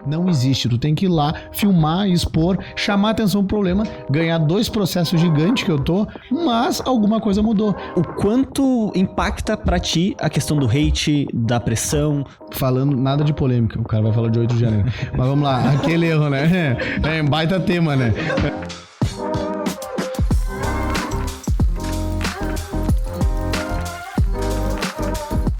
Não existe. Tu tem que ir lá, filmar, expor, chamar atenção pro problema, ganhar 2 processos gigantes que eu tô, mas alguma coisa mudou. O quanto impacta pra ti a questão do hate, da pressão? Falando nada de polêmica, o cara vai falar de 8 de janeiro. Mas vamos lá, aquele erro, né? É baita tema, né?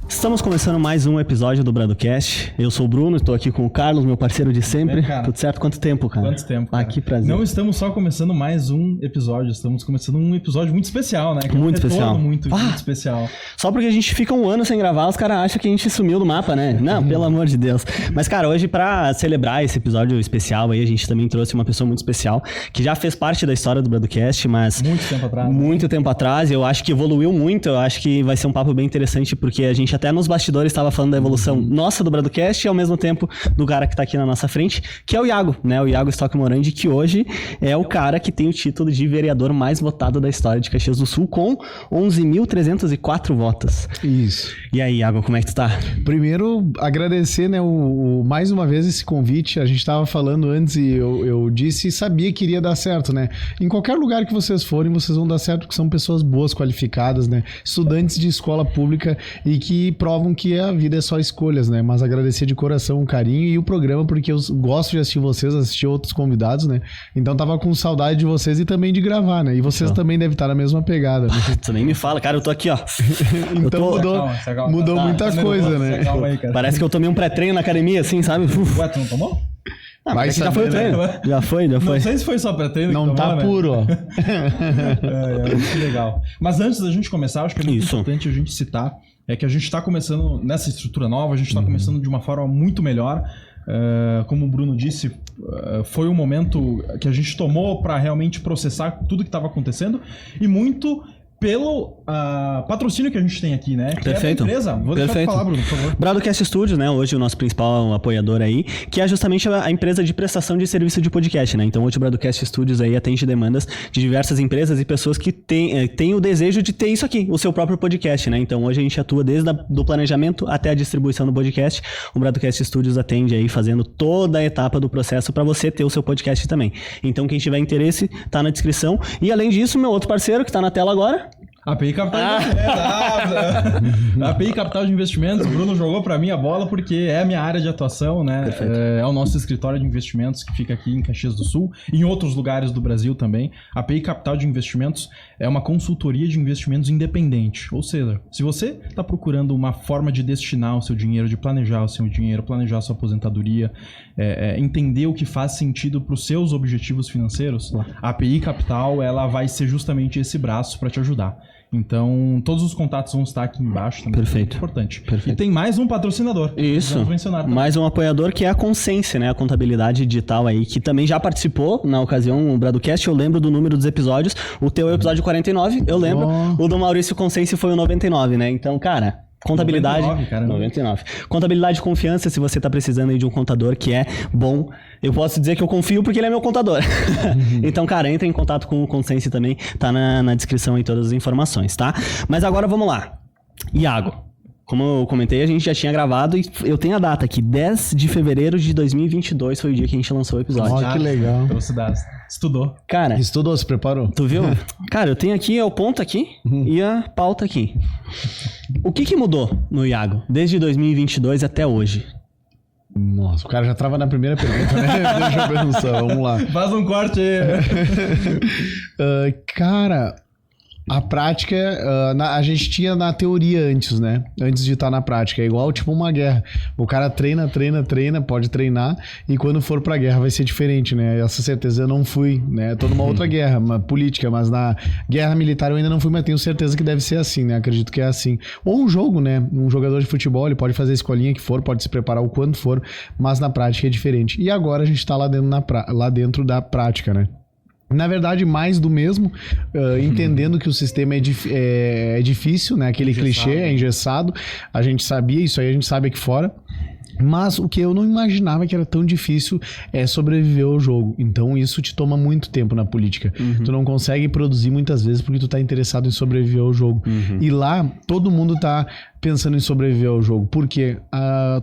Estamos começando mais um episódio do Bradocast. Eu sou o Bruno, estou aqui com o Carlos, meu parceiro de sempre. Tudo certo? Quanto tempo, cara? Quanto tempo, cara? Que prazer. Não estamos só começando mais um episódio, estamos começando um episódio muito especial, né? Que muito especial. Muito especial. Só porque a gente fica um ano sem gravar, os caras acham que a gente sumiu do mapa, né? Não, pelo amor de Deus. Mas, cara, hoje pra celebrar esse episódio especial aí, a gente também trouxe uma pessoa muito especial, que já fez parte da história do Bradocast, mas... Muito tempo atrás. Muito tempo atrás. Eu acho que evoluiu muito, eu acho que vai ser um papo bem interessante, porque a gente até nos bastidores estava falando da evolução nossa do Bradocast e ao mesmo tempo do cara que tá aqui na nossa frente, que é o Iago, né? O Iago Stock Morandi, que hoje é o cara que tem o título de vereador mais votado da história de Caxias do Sul, com 11.304 votos. Isso. E aí, Iago, como é que tu tá? Primeiro, agradecer, né, mais uma vez esse convite. A gente tava falando antes e eu disse e sabia que iria dar certo, né? Em qualquer lugar que vocês forem, vocês vão dar certo, porque são pessoas boas, qualificadas, né? Estudantes de escola pública e que provam que a vida é só escolhas, né? Mas agradecer de coração o carinho e o programa, porque eu gosto de assistir vocês, assistir outros convidados, né? Então tava com saudade de vocês e também de gravar, né? E vocês também devem estar na mesma pegada. Né? Tu nem me fala, cara, eu tô aqui, ó. Então mudou muita coisa, né? Aí, parece que eu tomei um pré-treino na academia, assim, sabe? Ué, tu não tomou? Mas já foi o treino. Já foi. Não sei se foi só pré-treino. Não tá puro, ó. Muito legal. Mas antes da gente começar, acho que é muito importante a gente citar que a gente está começando nessa estrutura nova, a gente está começando de uma forma muito melhor. Como o Bruno disse, foi um momento que a gente tomou para realmente processar tudo que estava acontecendo e muito pelo patrocínio que a gente tem aqui, né? Que Perfeito. É da empresa. Vou deixar tu falar, Bruno, por favor. Bradocast Studios, né? Hoje o nosso principal apoiador aí, que é justamente a empresa de prestação de serviço de podcast, né? Então hoje o Bradocast Studios aí atende demandas de diversas empresas e pessoas que têm o desejo de ter isso aqui, o seu próprio podcast, né? Então hoje a gente atua desde do planejamento até a distribuição do podcast. O Bradocast Studios atende aí fazendo toda a etapa do processo para você ter o seu podcast também. Então quem tiver interesse, tá na descrição. E além disso, meu outro parceiro que tá na tela agora... API Capital de Investimentos. API Capital de Investimentos. O Bruno jogou pra mim a bola porque é a minha área de atuação, né? É o nosso escritório de investimentos que fica aqui em Caxias do Sul e em outros lugares do Brasil também. A API Capital de Investimentos é uma consultoria de investimentos independente. Ou seja, se você está procurando uma forma de destinar o seu dinheiro, de planejar o seu dinheiro, planejar a sua aposentadoria, entender o que faz sentido para os seus objetivos financeiros, a API Capital ela vai ser justamente esse braço para te ajudar. Então, todos os contatos vão estar aqui embaixo também. Perfeito. É importante. Perfeito. E tem mais um patrocinador. Isso. Mais um apoiador que é a Consense, né? A contabilidade digital aí, que também já participou na ocasião, o Bradocast. Eu lembro do número dos episódios. O teu é o episódio 49, eu lembro. O do Maurício Consense foi o 99, né? Então, cara... Contabilidade, 99. Contabilidade de confiança, se você tá precisando aí de um contador que é bom, eu posso dizer que eu confio porque ele é meu contador. Então, cara, entre em contato com o Consense também, tá na descrição aí todas as informações, tá? Mas agora vamos lá. Iago, como eu comentei, a gente já tinha gravado e eu tenho a data aqui, 10 de fevereiro de 2022 foi o dia que a gente lançou o episódio. Ó, que legal. Estudou. Cara... Estudou, se preparou? Tu viu? Cara, eu tenho aqui o ponto aqui e a pauta aqui. O que mudou no Iago desde 2022 até hoje? Nossa, o cara já trava na primeira pergunta, né? Deixa eu pensar, vamos lá. Faz um corte aí. Cara... A prática, a gente tinha na teoria antes, né? Antes de estar na prática. É igual tipo uma guerra. O cara treina, pode treinar. E quando for pra guerra vai ser diferente, né? Essa certeza eu não fui, né? Tô numa outra guerra, uma política. Mas na guerra militar eu ainda não fui, mas tenho certeza que deve ser assim, né? Acredito que é assim. Ou um jogo, né? Um jogador de futebol, ele pode fazer a escolinha que for, pode se preparar o quanto for. Mas na prática é diferente. E agora a gente tá lá dentro da prática, né? Na verdade, mais do mesmo, entendendo que o sistema é difícil, né? Aquele clichê, é engessado. A gente sabia, isso aí a gente sabe aqui fora. Mas o que eu não imaginava que era tão difícil é sobreviver ao jogo. Então isso te toma muito tempo na política. Tu não consegue produzir muitas vezes porque tu tá interessado em sobreviver ao jogo. E lá, todo mundo tá pensando em sobreviver ao jogo. Porque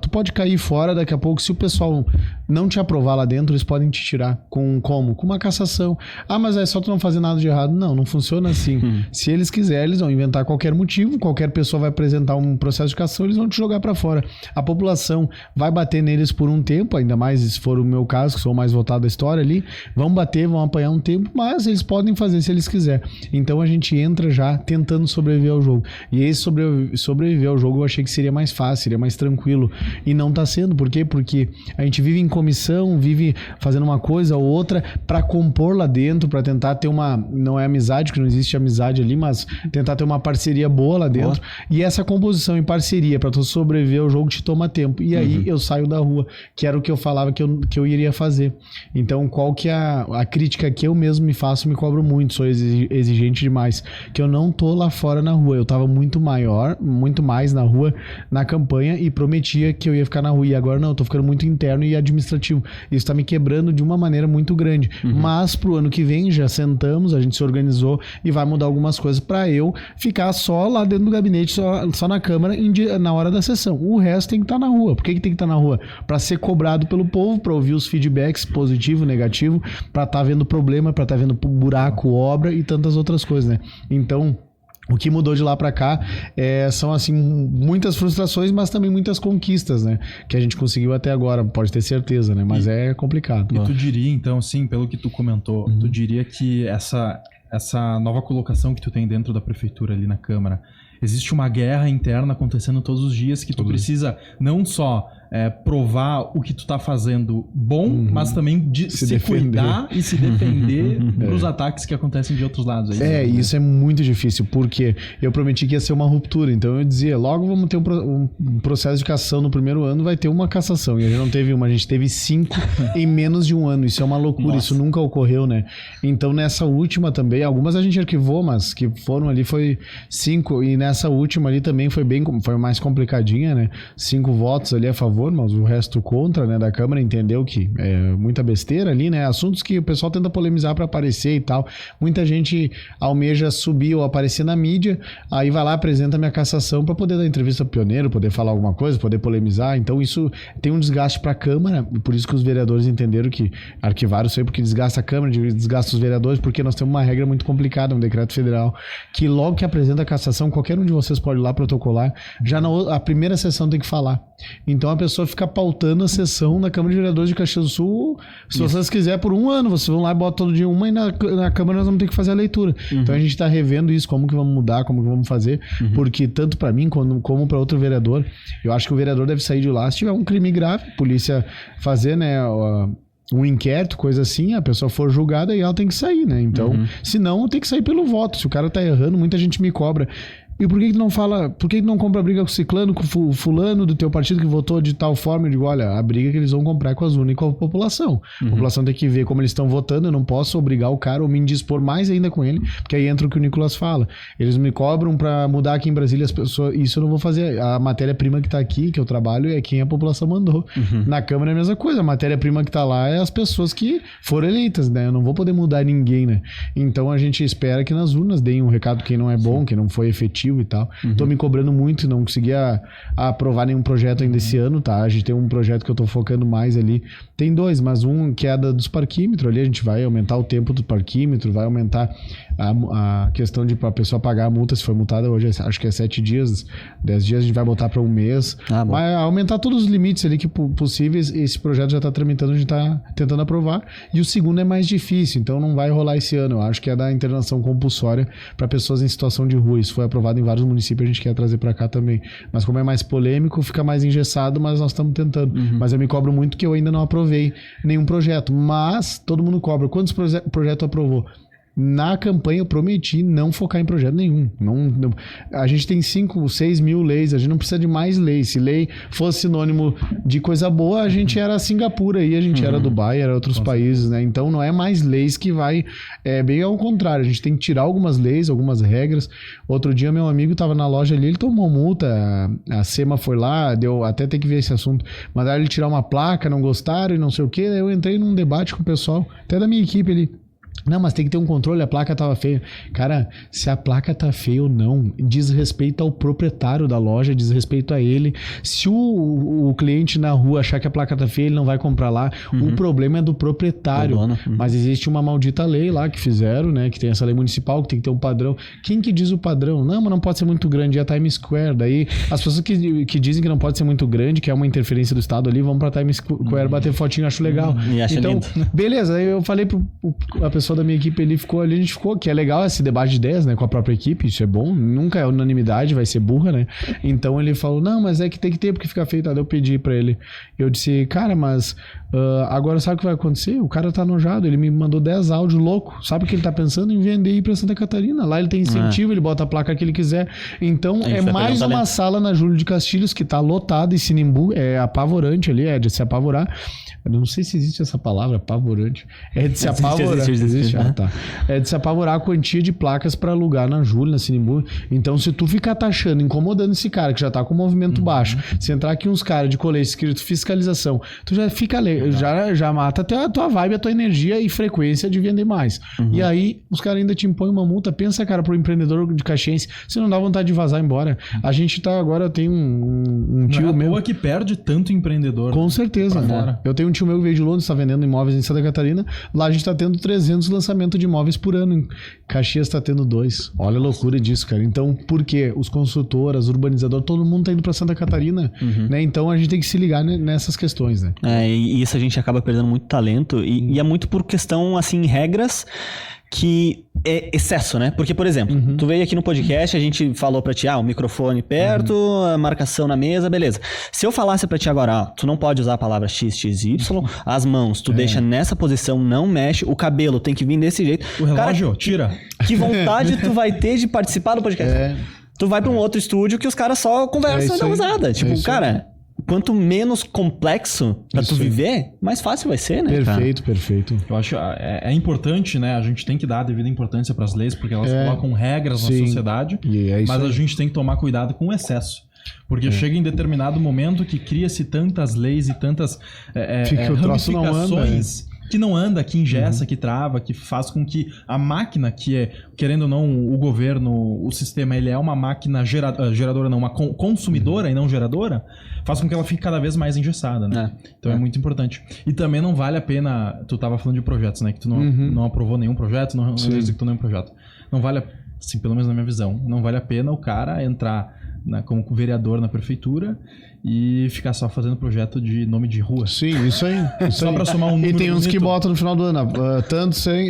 tu pode cair fora daqui a pouco, se o pessoal não te aprovar lá dentro, eles podem te tirar. Como? Com uma cassação. Mas é só tu não fazer nada de errado. Não funciona assim. Se eles quiserem, eles vão inventar qualquer motivo, qualquer pessoa vai apresentar um processo de cassação, eles vão te jogar pra fora. A população vai bater neles por um tempo, ainda mais se for o meu caso, que sou o mais votado da história ali, vão bater, vão apanhar um tempo, mas eles podem fazer se eles quiserem. Então a gente entra já tentando sobreviver ao jogo. E esse sobreviver ao jogo eu achei que seria mais fácil, seria mais tranquilo. E não tá sendo. Por quê? Porque a gente vive em comissão, vive fazendo uma coisa ou outra pra compor lá dentro, pra tentar ter uma... Não é amizade, que não existe amizade ali, mas tentar ter uma parceria boa lá dentro. E essa composição em parceria pra tu sobreviver ao jogo te toma tempo. E aí eu saio da rua, que era o que eu falava que eu iria fazer. Então qual que é a crítica que eu mesmo me faço, me cobro muito, sou exigente demais, que eu não tô lá fora na rua. Eu tava muito mais na rua, na campanha, e prometia que eu ia ficar na rua. E agora não, eu tô ficando muito interno e administrativo. Isso tá me quebrando de uma maneira muito grande. Mas pro ano que vem já sentamos, a gente se organizou e vai mudar algumas coisas pra eu ficar só lá dentro do gabinete, só na Câmara, na hora da sessão. O resto tem que estar na rua. Por que tem que estar na rua? Pra ser cobrado pelo povo, pra ouvir os feedbacks positivo, negativo, pra estar vendo problema, pra estar vendo buraco, obra e tantas outras coisas, né? Então... O que mudou de lá pra cá são, assim, muitas frustrações, mas também muitas conquistas, né? Que a gente conseguiu até agora, pode ter certeza, né? Mas é complicado. E tu diria, então, assim, pelo que tu comentou, tu diria que essa nova colocação que tu tem dentro da prefeitura ali na Câmara, existe uma guerra interna acontecendo todos os dias que tu precisa não só provar o que tu tá fazendo bom, mas também se cuidar e se defender pros ataques que acontecem de outros lados. Isso é muito difícil, porque eu prometi que ia ser uma ruptura, então eu dizia, logo vamos ter um processo de cassação no primeiro ano, vai ter uma cassação, e a gente não teve uma, a gente teve 5 em menos de um ano, isso é uma loucura, isso nunca ocorreu, né? Então nessa última também, algumas a gente arquivou, mas que foram ali foi 5, e nessa última ali também foi mais complicadinha, né? 5 votos ali a favor, mas o resto contra, né, da Câmara, entendeu que é muita besteira ali, né, assuntos que o pessoal tenta polemizar para aparecer e tal, muita gente almeja subir ou aparecer na mídia, aí vai lá, apresenta minha cassação para poder dar entrevista pro Pioneiro, poder falar alguma coisa, poder polemizar, então isso tem um desgaste para a Câmara, e por isso que os vereadores entenderam que arquivaram isso aí, porque desgasta a Câmara, desgasta os vereadores, porque nós temos uma regra muito complicada, um decreto federal, que logo que apresenta a cassação, qualquer um de vocês pode ir lá protocolar, já a primeira sessão tem que falar, então a pessoa fica pautando a sessão na Câmara de Vereadores de Caxias do Sul. Se vocês quiserem, por um ano, vocês vão lá e botam todo dia uma, e na Câmara nós vamos ter que fazer a leitura. Então a gente tá revendo isso, como que vamos mudar, como que vamos fazer, porque tanto para mim como para outro vereador, eu acho que o vereador deve sair de lá se tiver um crime grave, polícia fazer, né, um inquérito, coisa assim, a pessoa for julgada e ela tem que sair, né? Então, se não, tem que sair pelo voto. Se o cara tá errando, muita gente me cobra. E por que não fala, por que não compra briga com o ciclano, com o fulano do teu partido que votou de tal forma? Eu digo, olha, a briga que eles vão comprar é com as urnas e com a população. A população tem que ver como eles estão votando, eu não posso obrigar o cara ou me indispor mais ainda com ele, porque aí entra o que o Nicolas fala. Eles me cobram pra mudar aqui em Brasília as pessoas, isso eu não vou fazer. A matéria-prima que tá aqui, que eu trabalho, é quem a população mandou. Na Câmara é a mesma coisa, a matéria-prima que tá lá é as pessoas que foram eleitas, né? Eu não vou poder mudar ninguém, né? Então a gente espera que nas urnas deem um recado quem não é bom, quem não foi efetivo e tal. Tô me cobrando muito, não conseguia aprovar nenhum projeto ainda esse ano, tá? A gente tem um projeto que eu tô focando mais ali. Tem 2, mas um que é dos parquímetros ali, a gente vai aumentar o tempo do parquímetro, vai aumentar a questão de a pessoa pagar a multa, se foi multada hoje, acho que é 7 dias, 10 dias a gente vai botar para 1 mês. Vai aumentar todos os limites ali que possíveis. Esse projeto já tá tramitando, a gente tá tentando aprovar. E o segundo é mais difícil, então não vai rolar esse ano. Eu acho que é da internação compulsória para pessoas em situação de rua. Isso foi aprovado em vários municípios, a gente quer trazer para cá também. Mas como é mais polêmico, fica mais engessado, mas nós estamos tentando. Mas eu me cobro muito que eu ainda não aprovei nenhum projeto. Mas todo mundo cobra. Quantos projetos aprovou? Na campanha eu prometi não focar em projeto nenhum. Não, a gente tem 5, 6 mil leis, a gente não precisa de mais leis. Se lei fosse sinônimo de coisa boa, a gente era Singapura aí, a gente era Dubai, era outros países, né? Então não é mais leis que vai... É bem ao contrário, a gente tem que tirar algumas leis, algumas regras. Outro dia meu amigo tava na loja ali, ele tomou multa, a SEMA foi lá, deu até tem que ver esse assunto, mandaram ele tirar uma placa, não gostaram e não sei o que, eu entrei num debate com o pessoal, até da minha equipe ali. Não, mas tem que ter um controle, a placa tava feia. Cara, se a placa tá feia ou não, diz respeito ao proprietário da loja, diz respeito a ele. Se o cliente na rua achar que a placa tá feia, ele não vai comprar lá. O problema é do proprietário. Mas existe uma maldita lei lá que fizeram, né? Que tem essa lei municipal, que tem que ter um padrão. Quem que diz o padrão? Não, mas não pode ser muito grande, é a Times Square. Daí, as pessoas que dizem que não pode ser muito grande, que é uma interferência do Estado ali, vão pra Times Square bater fotinho, acho legal. Então, lindo. Beleza, aí eu falei a pessoa da minha equipe ali, a gente ficou, que é legal esse debate de ideias, né, com a própria equipe, isso é bom, nunca é unanimidade, vai ser burra, né, então ele falou, não, mas é que tem que ter, porque fica feio, tá, eu pedi pra ele, eu disse, cara, mas agora sabe o que vai acontecer? O cara tá enojado, ele me mandou 10 áudios louco, sabe que ele tá pensando em vender e ir pra Santa Catarina, lá ele tem incentivo, ele bota a placa que ele quiser, então é mais uma sala na Júlio de Castilhos que tá lotada, e Sinimbu é apavorante ali, é de se apavorar. Eu não sei se existe essa palavra, apavorante. É de se apavorar. Existe. Ah, tá. É de se apavorar a quantia de placas para alugar na Júlia, na Sinimbu. Então, se tu ficar taxando, incomodando esse cara que já tá com movimento baixo, se entrar aqui uns caras de colete escrito fiscalização, tu já fica já mata até a tua vibe, a tua energia e frequência de vender mais. E aí, os caras ainda te impõem uma multa. Pensa, cara, pro empreendedor de Caxiense, você não dá vontade de vazar embora. A gente tá agora, tem um tio meu. Não é que perde tanto empreendedor. Com certeza. Né? Eu tenho um tio meu que veio de Londres, está vendendo imóveis em Santa Catarina. Lá a gente está tendo 300 lançamentos de imóveis por ano. Em Caxias está tendo 2. Olha a loucura disso, cara. Então, por quê? Os construtoras, urbanizadores, todo mundo está indo para Santa Catarina. Né? Então, a gente tem que se ligar nessas questões, né? E isso a gente acaba perdendo muito talento. E é muito por questão, assim, regras que é excesso, né? Porque, por exemplo, tu veio aqui no podcast, a gente falou pra ti, o microfone perto, a marcação na mesa, beleza. Se eu falasse pra ti agora, tu não pode usar a palavra X, X, Y, as mãos, tu deixa nessa posição, não mexe, o cabelo tem que vir desse jeito. O relógio, tira. Que vontade tu vai ter de participar do podcast? Tu vai pra um outro estúdio que os caras só conversam e não usam nada. Tipo, cara... Quanto menos complexo pra tu viver, mais fácil vai ser, né? Perfeito, perfeito. Eu acho é importante, né? A gente tem que dar a devida importância pras leis, porque elas colocam regras na sociedade, mas a gente tem que tomar cuidado com o excesso. Porque chega em determinado momento que cria-se tantas leis e tantas ramificações que não anda, que engessa, que trava, que faz com que a máquina, que é, querendo ou não, o governo, o sistema, ele é uma máquina geradora, não, uma consumidora e não geradora, faz com que ela fique cada vez mais engessada, né? Então é muito importante. E também não vale a pena, tu tava falando de projetos, né? Que tu não aprovou nenhum projeto, não executou nenhum projeto. Não vale, assim, pelo menos na minha visão, não vale a pena o cara entrar como vereador na prefeitura e ficar só fazendo projeto de nome de rua. Sim, isso aí. Só pra somar um número. E tem uns bonito. que botam no final do ano,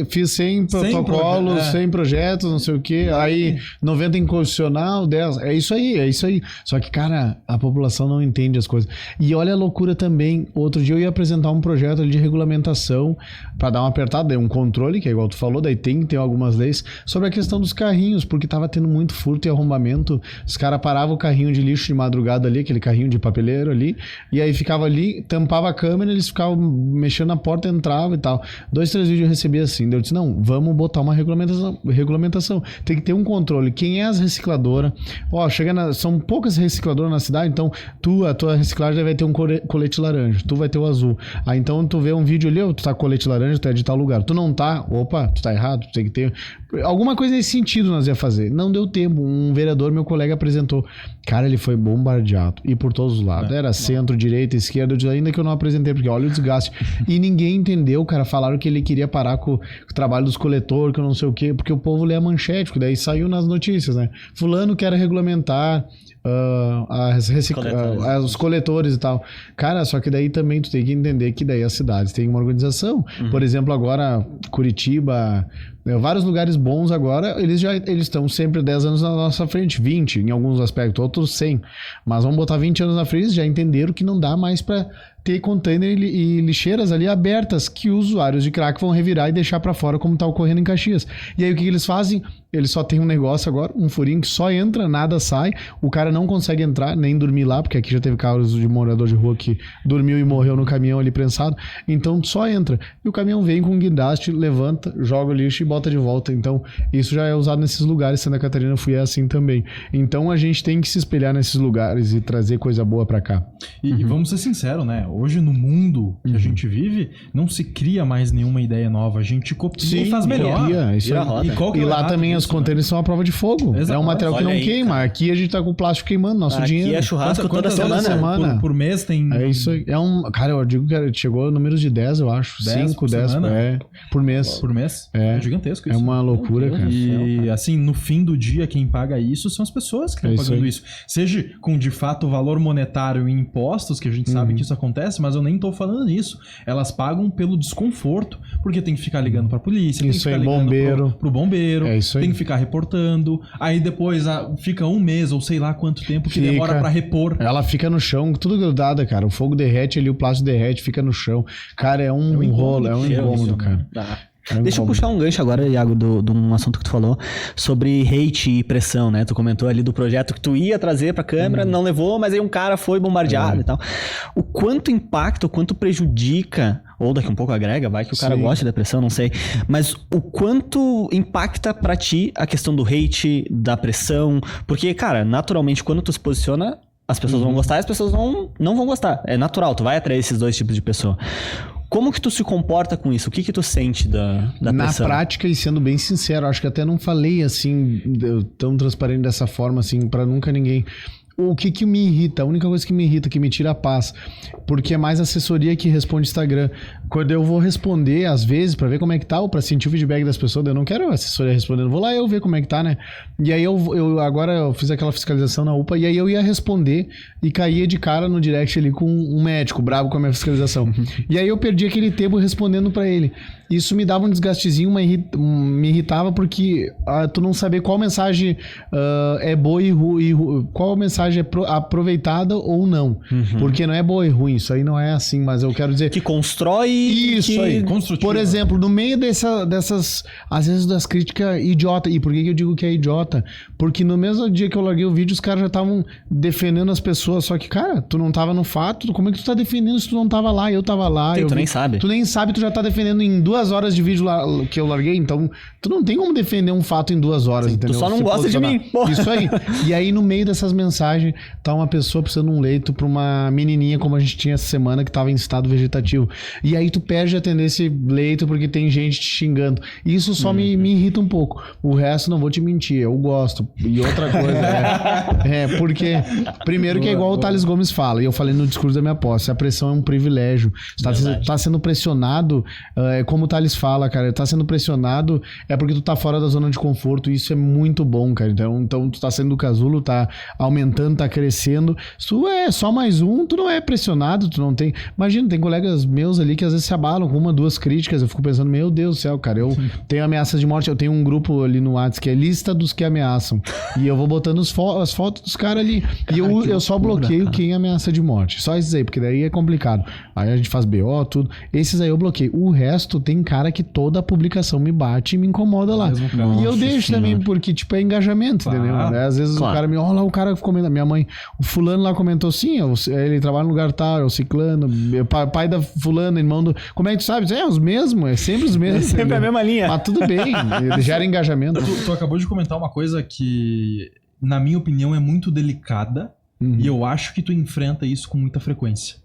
fiz 100 protocolos, 100 projetos, não sei o quê, aí 90 inconstitucional, 10. É isso aí. Só que, cara, a população não entende as coisas. E olha a loucura também. Outro dia eu ia apresentar um projeto ali de regulamentação pra dar uma apertada, um controle, que é igual tu falou, daí tem algumas leis, sobre a questão dos carrinhos, porque tava tendo muito furto e arrombamento. Os caras paravam o carrinho de lixo de madrugada ali, aquele carrinho de papeleiro ali, e aí ficava ali, tampava a câmera, eles ficavam mexendo na porta, entrava e tal. 2, 3 vídeos eu recebi assim, eu disse, não, vamos botar uma regulamentação. Tem que ter um controle. Quem é as recicladoras? São poucas recicladoras na cidade, então a tua reciclagem vai ter um colete laranja, tu vai ter o azul. Aí então tu vê um vídeo ali, tu tá com colete laranja, tu é de tal lugar. Tu não tá, tu tá errado, tu tem que ter... Alguma coisa nesse sentido nós ia fazer. Não deu tempo. Um vereador, meu colega, apresentou. Cara, ele foi bombardeado. E por todos os lados. Era centro, direita, esquerda. Eu disse, ainda que eu não apresentei, porque olha o desgaste. E ninguém entendeu, cara. Falaram que ele queria parar com o trabalho dos coletores, que eu não sei o quê. Porque o povo lê a manchete, porque daí saiu nas notícias, né? Fulano quer regulamentar os coletores e tal. Cara, só que daí também tu tem que entender que daí as cidades têm uma organização. Por exemplo, agora Curitiba, vários lugares bons agora, eles estão sempre 10 anos na nossa frente, 20 em alguns aspectos, outros 100. Mas vamos botar 20 anos na frente, já entenderam que não dá mais pra ter container e lixeiras ali abertas que os usuários de crack vão revirar e deixar pra fora, como tá ocorrendo em Caxias. E aí o que eles fazem? Eles só tem um negócio agora, um furinho que só entra, nada sai, o cara não consegue entrar, nem dormir lá, porque aqui já teve casos de morador de rua que dormiu e morreu no caminhão ali prensado, então só entra. E o caminhão vem com um guindaste, levanta, joga o lixo e bota de volta. Então isso já é usado nesses lugares. Santa Catarina fui assim também. Então a gente tem que se espelhar nesses lugares e trazer coisa boa pra cá. E vamos ser sinceros, né? Hoje no mundo que a gente vive, não se cria mais nenhuma ideia nova. A gente copia e faz melhor. E lá também os containers são a prova de fogo. Exato. É um material que não queima. Cara. Aqui a gente tá com o plástico queimando nosso dinheiro. Aqui é churrasco toda semana. Por mês tem... É isso aí. Cara, eu digo que chegou a números de 10, eu acho. 5, 10 por mês. Por mês? É gigantesco isso. É uma loucura, cara. E assim, no fim do dia, quem paga isso são as pessoas que estão pagando isso. Seja com, de fato, valor monetário e impostos, que a gente sabe que isso acontece, mas eu nem tô falando nisso. Elas pagam pelo desconforto, porque tem que ficar ligando pra polícia, tem que ficar ligando pro bombeiro, tem que ficar reportando, aí depois fica um mês ou sei lá quanto tempo que demora pra repor. Ela fica no chão, tudo grudada, cara. O fogo derrete ali, o plástico derrete, fica no chão. Cara, é um rolo, é um incômodo, cara. Deixa eu puxar um gancho agora, Iago, de um assunto que tu falou sobre hate e pressão, né? Tu comentou ali do projeto que tu ia trazer pra câmera, não levou, mas aí um cara foi bombardeado e tal. O quanto impacta, o quanto prejudica, ou daqui um pouco agrega, vai que o cara gosta da pressão, não sei, mas o quanto impacta pra ti a questão do hate, da pressão, porque, cara, naturalmente, quando tu se posiciona, as pessoas vão gostar e as pessoas não vão gostar. É natural, tu vai atrair esses dois tipos de pessoa. Como que tu se comporta com isso? O que tu sente da pressão? Na prática, e sendo bem sincero, acho que até não falei assim, tão transparente dessa forma, assim, pra nunca ninguém... O que me irrita, a única coisa que me irrita, que me tira a paz, porque é mais assessoria que responde Instagram. Quando eu vou responder, às vezes, pra ver como é que tá, ou pra sentir o feedback das pessoas, eu não quero assessoria respondendo, vou lá eu ver como é que tá, né? E aí agora eu fiz aquela fiscalização na UPA, e aí eu ia responder e caía de cara no direct ali com um médico, bravo com a minha fiscalização. E aí eu perdi aquele tempo respondendo pra ele. Isso me dava um desgastezinho, me irritava porque tu não saber qual mensagem é boa e ruim, qual mensagem é aproveitada ou não. Porque não é boa e ruim, isso aí não é assim, mas eu quero dizer... Que constrói... Isso aí. Por exemplo, no meio dessas, às vezes das críticas idiota. E por que eu digo que é idiota? Porque no mesmo dia que eu larguei o vídeo, os caras já estavam defendendo as pessoas, só que, cara, tu não tava no fato, como é que tu tá defendendo se tu não tava lá? Eu tava lá. Tu nem sabe. Tu nem sabe, tu já tá defendendo em 2 horas de vídeo lá, que eu larguei, então tu não tem como defender um fato em 2 horas, entendeu? Tu só não gosta de mim. Porra. Isso aí. E aí, no meio dessas mensagens, tá uma pessoa precisando de um leito pra uma menininha, como a gente tinha essa semana, que tava em estado vegetativo. E aí tu perde a atender esse leito porque tem gente te xingando. Isso só me irrita um pouco. O resto, não vou te mentir, eu gosto. E outra coisa, porque primeiro que é igual o Thales Gomes fala, e eu falei no discurso da minha posse, a pressão é um privilégio. Tá sendo pressionado, como o Thales fala, cara, tá sendo pressionado é porque tu tá fora da zona de conforto, e isso é muito bom, cara. Então tu tá saindo do casulo, tá aumentando, tá crescendo. Se tu é só mais um, tu não é pressionado, tu não tem... Imagina, tem colegas meus ali que às vezes se abalam com 1, 2 críticas, eu fico pensando, meu Deus do céu, cara, eu tenho ameaças de morte, eu tenho um grupo ali no WhatsApp que é lista dos que ameaçam, e eu vou botando as fotos dos caras ali, e eu só bloqueio quem ameaça de morte, só esses aí, porque daí é complicado, aí a gente faz BO, tudo, esses aí eu bloqueio, o resto tem cara que toda a publicação me bate e me incomoda lá, e eu deixo também, porque tipo é engajamento, entendeu? Às vezes o cara olha lá, o cara comenta, minha mãe, o fulano lá comentou assim, ele trabalha no lugar tal, é o ciclano, pai da fulano, irmão do... Como é que tu sabe? É os mesmos, é sempre os mesmos. É sempre a mesma linha. Mas tudo bem, gera engajamento. Tu acabou de comentar uma coisa que, na minha opinião, é muito delicada, e eu acho que tu enfrenta isso com muita frequência.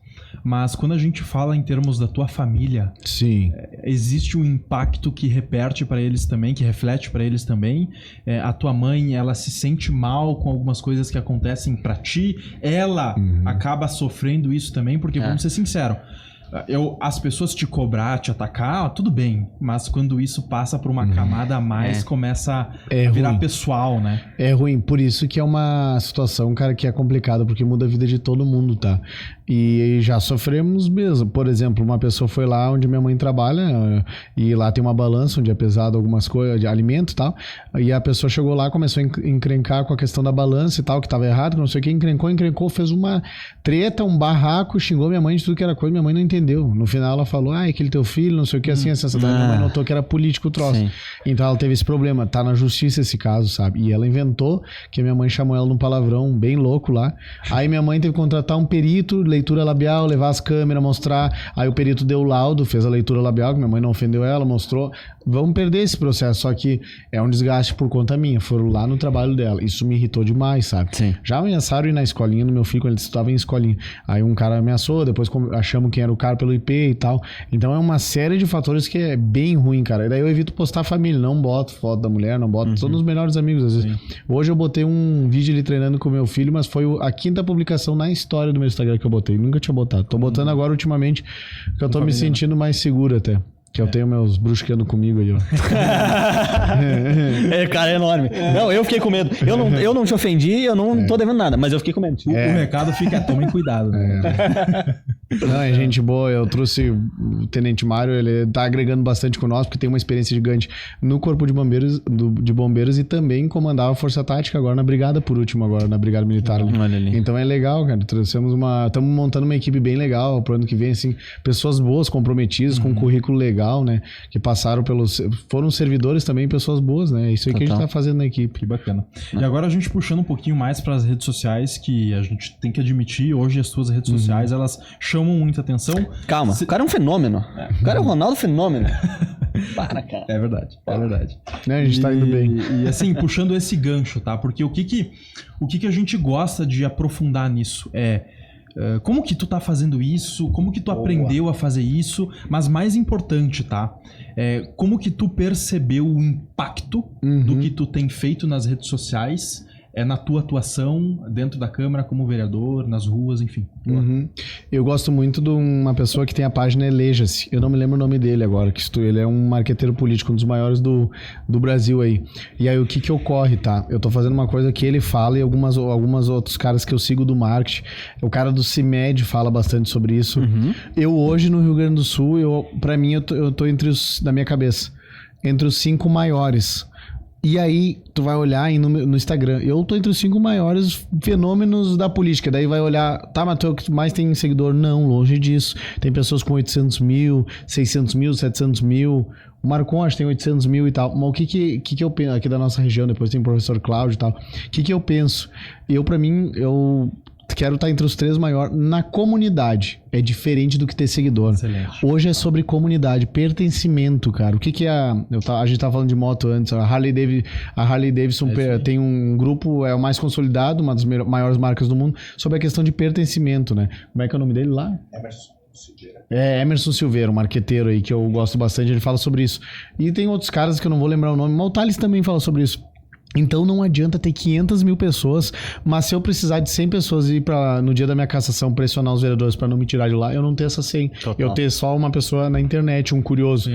Mas quando a gente fala em termos da tua família, sim, existe um impacto que reperte para eles também, que reflete para eles também. A tua mãe, ela se sente mal com algumas coisas que acontecem para ti, ela acaba sofrendo isso também, porque vamos ser sinceros, as pessoas te cobrar, te atacar, tudo bem, mas quando isso passa por uma camada a mais, começa a virar ruim. Pessoal, né? É ruim, por isso que é uma situação, cara, que é complicada, porque muda a vida de todo mundo, tá? E já sofremos mesmo. Por exemplo, uma pessoa foi lá onde minha mãe trabalha, e lá tem uma balança onde é pesado algumas coisas, de alimento e tal, e a pessoa chegou lá, começou a encrencar com a questão da balança e tal, que tava errado, que não sei o que, encrencou, fez uma treta, um barraco, xingou minha mãe de tudo que era coisa, minha mãe não entendeu ofendeu. No final ela falou, aquele teu filho, não sei o que, assim, essa minha mãe notou que era político o troço. Sim. Então ela teve esse problema. Tá na justiça esse caso, sabe? E ela inventou que a minha mãe chamou ela num palavrão bem louco lá. Aí minha mãe teve que contratar um perito, leitura labial, levar as câmeras, mostrar. Aí o perito deu o laudo, fez a leitura labial, que minha mãe não ofendeu ela, mostrou. Vamos perder esse processo, só que é um desgaste por conta minha. Foram lá no trabalho dela. Isso me irritou demais, sabe? Sim. Já ameaçaram ir na escolinha do meu filho quando ele estudava em escolinha. Aí um cara ameaçou, depois achamos quem era o cara pelo IP e tal. Então é uma série de fatores que é bem ruim, cara. E daí eu evito postar a família, não boto foto da mulher, não boto. São os melhores amigos, às vezes. Sim. Hoje eu botei um vídeo ele treinando com meu filho, mas foi a 5ª publicação na história do meu Instagram que eu botei. Nunca tinha botado. Tô botando agora ultimamente, que eu tô me sentindo mais seguro até. Que eu tenho meus brusqueando comigo aí, ó. Cara, é enorme. Não, eu fiquei com medo. Eu não te ofendi, eu não tô devendo nada, mas eu fiquei com medo. O recado fica, tomem cuidado. Não, é gente boa. Eu trouxe o Tenente Mário, ele tá agregando bastante com nós, porque tem uma experiência gigante no Corpo de Bombeiros e também comandava a Força Tática agora na Brigada, por último, agora na Brigada Militar. Olha ali. Então é legal, cara. Estamos montando uma equipe bem legal pro ano que vem, assim, pessoas boas, comprometidas, com um currículo legal, né? Que passaram foram servidores também, pessoas boas, né? É isso aí que a gente tá fazendo na equipe. Que bacana. E agora a gente puxando um pouquinho mais para as redes sociais, que a gente tem que admitir, hoje as suas redes sociais, elas chamam muita atenção. Calma, o cara é um fenômeno. O cara é o Ronaldo Fenômeno. Para, cara. É verdade, é verdade. Né? A gente tá indo bem. E assim, puxando esse gancho, tá? Porque o que a gente gosta de aprofundar nisso como que tu tá fazendo isso, como que tu aprendeu a fazer isso, mas mais importante, tá? Como que tu percebeu o impacto do que tu tem feito nas redes sociais, na tua atuação dentro da Câmara como vereador, nas ruas, enfim. Eu gosto muito de uma pessoa que tem a página Eleja-se. Eu não me lembro o nome dele agora, ele é um marqueteiro político, um dos maiores do Brasil aí. E aí o que ocorre, tá? Eu tô fazendo uma coisa que ele fala e algumas outros caras que eu sigo do marketing. O cara do CIMED fala bastante sobre isso. Eu hoje no Rio Grande do Sul, pra mim eu tô na minha cabeça, entre os 5 maiores. E aí, tu vai olhar no Instagram. Eu tô entre os 5 maiores fenômenos da política. Daí vai olhar, tá, mas tu é o que mais tem seguidor? Não, longe disso. Tem pessoas com 800 mil, 600 mil, 700 mil. O Marcon acho que tem 800 mil e tal. Mas o que eu penso? Aqui da nossa região, depois tem o professor Cláudio e tal. O que eu penso? Pra mim, eu quero estar entre os 3 maiores na comunidade. É diferente do que ter seguidor. Excelente. Hoje é sobre comunidade, pertencimento, cara. O que é a gente tava falando de moto antes. A Harley Davidson tem um grupo, é o mais consolidado, uma das maiores marcas do mundo, sobre a questão de pertencimento, né? Como é que é o nome dele lá? Emerson Silveira, um marqueteiro aí que eu gosto bastante. Ele fala sobre isso. E tem outros caras que eu não vou lembrar o nome, mas o Thales também fala sobre isso. Então não adianta ter 500 mil pessoas, mas se eu precisar de 100 pessoas ir no dia da minha cassação pressionar os vereadores para não me tirar de lá, eu não ter essas 100. Total. Eu ter só uma pessoa na internet, um curioso.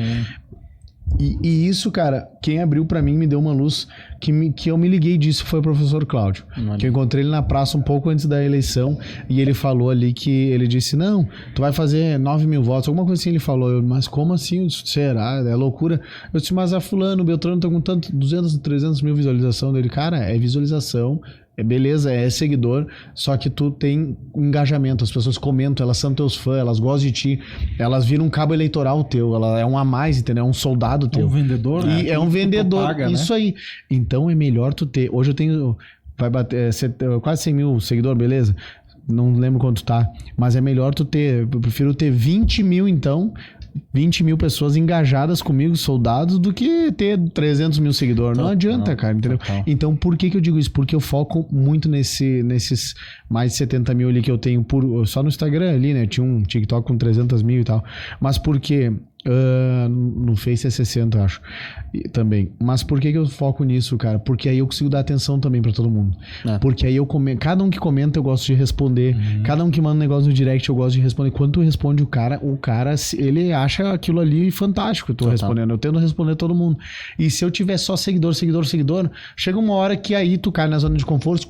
E isso, cara, quem abriu pra mim, me deu uma luz que eu me liguei disso, foi o professor Cláudio. Que eu encontrei ele na praça um pouco antes da eleição e ele falou ali ele disse, não, tu vai fazer 9 mil votos, alguma coisa assim ele falou. Mas como assim? Eu disse, será? É loucura. Eu disse, mas a fulano, o Beltrano tá com tanto, 200, 300 mil visualização dele. Cara, é visualização, beleza, é seguidor, só que tu tem engajamento, as pessoas comentam, elas são teus fãs, elas gostam de ti, elas viram um cabo eleitoral teu, ela é um a mais, entendeu? É um soldado teu. É um vendedor, né? E é um vendedor, paga, isso, né? Aí. Então é melhor tu ter, hoje eu tenho, vai bater quase 100 mil seguidores, beleza? Não lembro quanto tá, mas é melhor tu ter, eu prefiro ter 20 mil então, 20 mil pessoas engajadas comigo, soldados, do que ter 300 mil seguidores. Não adianta, cara, entendeu? Total. Então, por que eu digo isso? Porque eu foco muito nesses mais de 70 mil ali que eu tenho só no Instagram ali, né? Tinha um TikTok com 300 mil e tal. Mas por quê? No Face é 60, eu acho. Também. Mas por que eu foco nisso, cara? Porque aí eu consigo dar atenção também pra todo mundo. Porque aí cada um que comenta eu gosto de responder. Cada um que manda um negócio no direct eu gosto de responder. Quando tu responde o cara, ele acha aquilo ali fantástico. Eu tô respondendo. Eu tento responder todo mundo. E se eu tiver só seguidor, chega uma hora que aí tu cai na zona de conforto,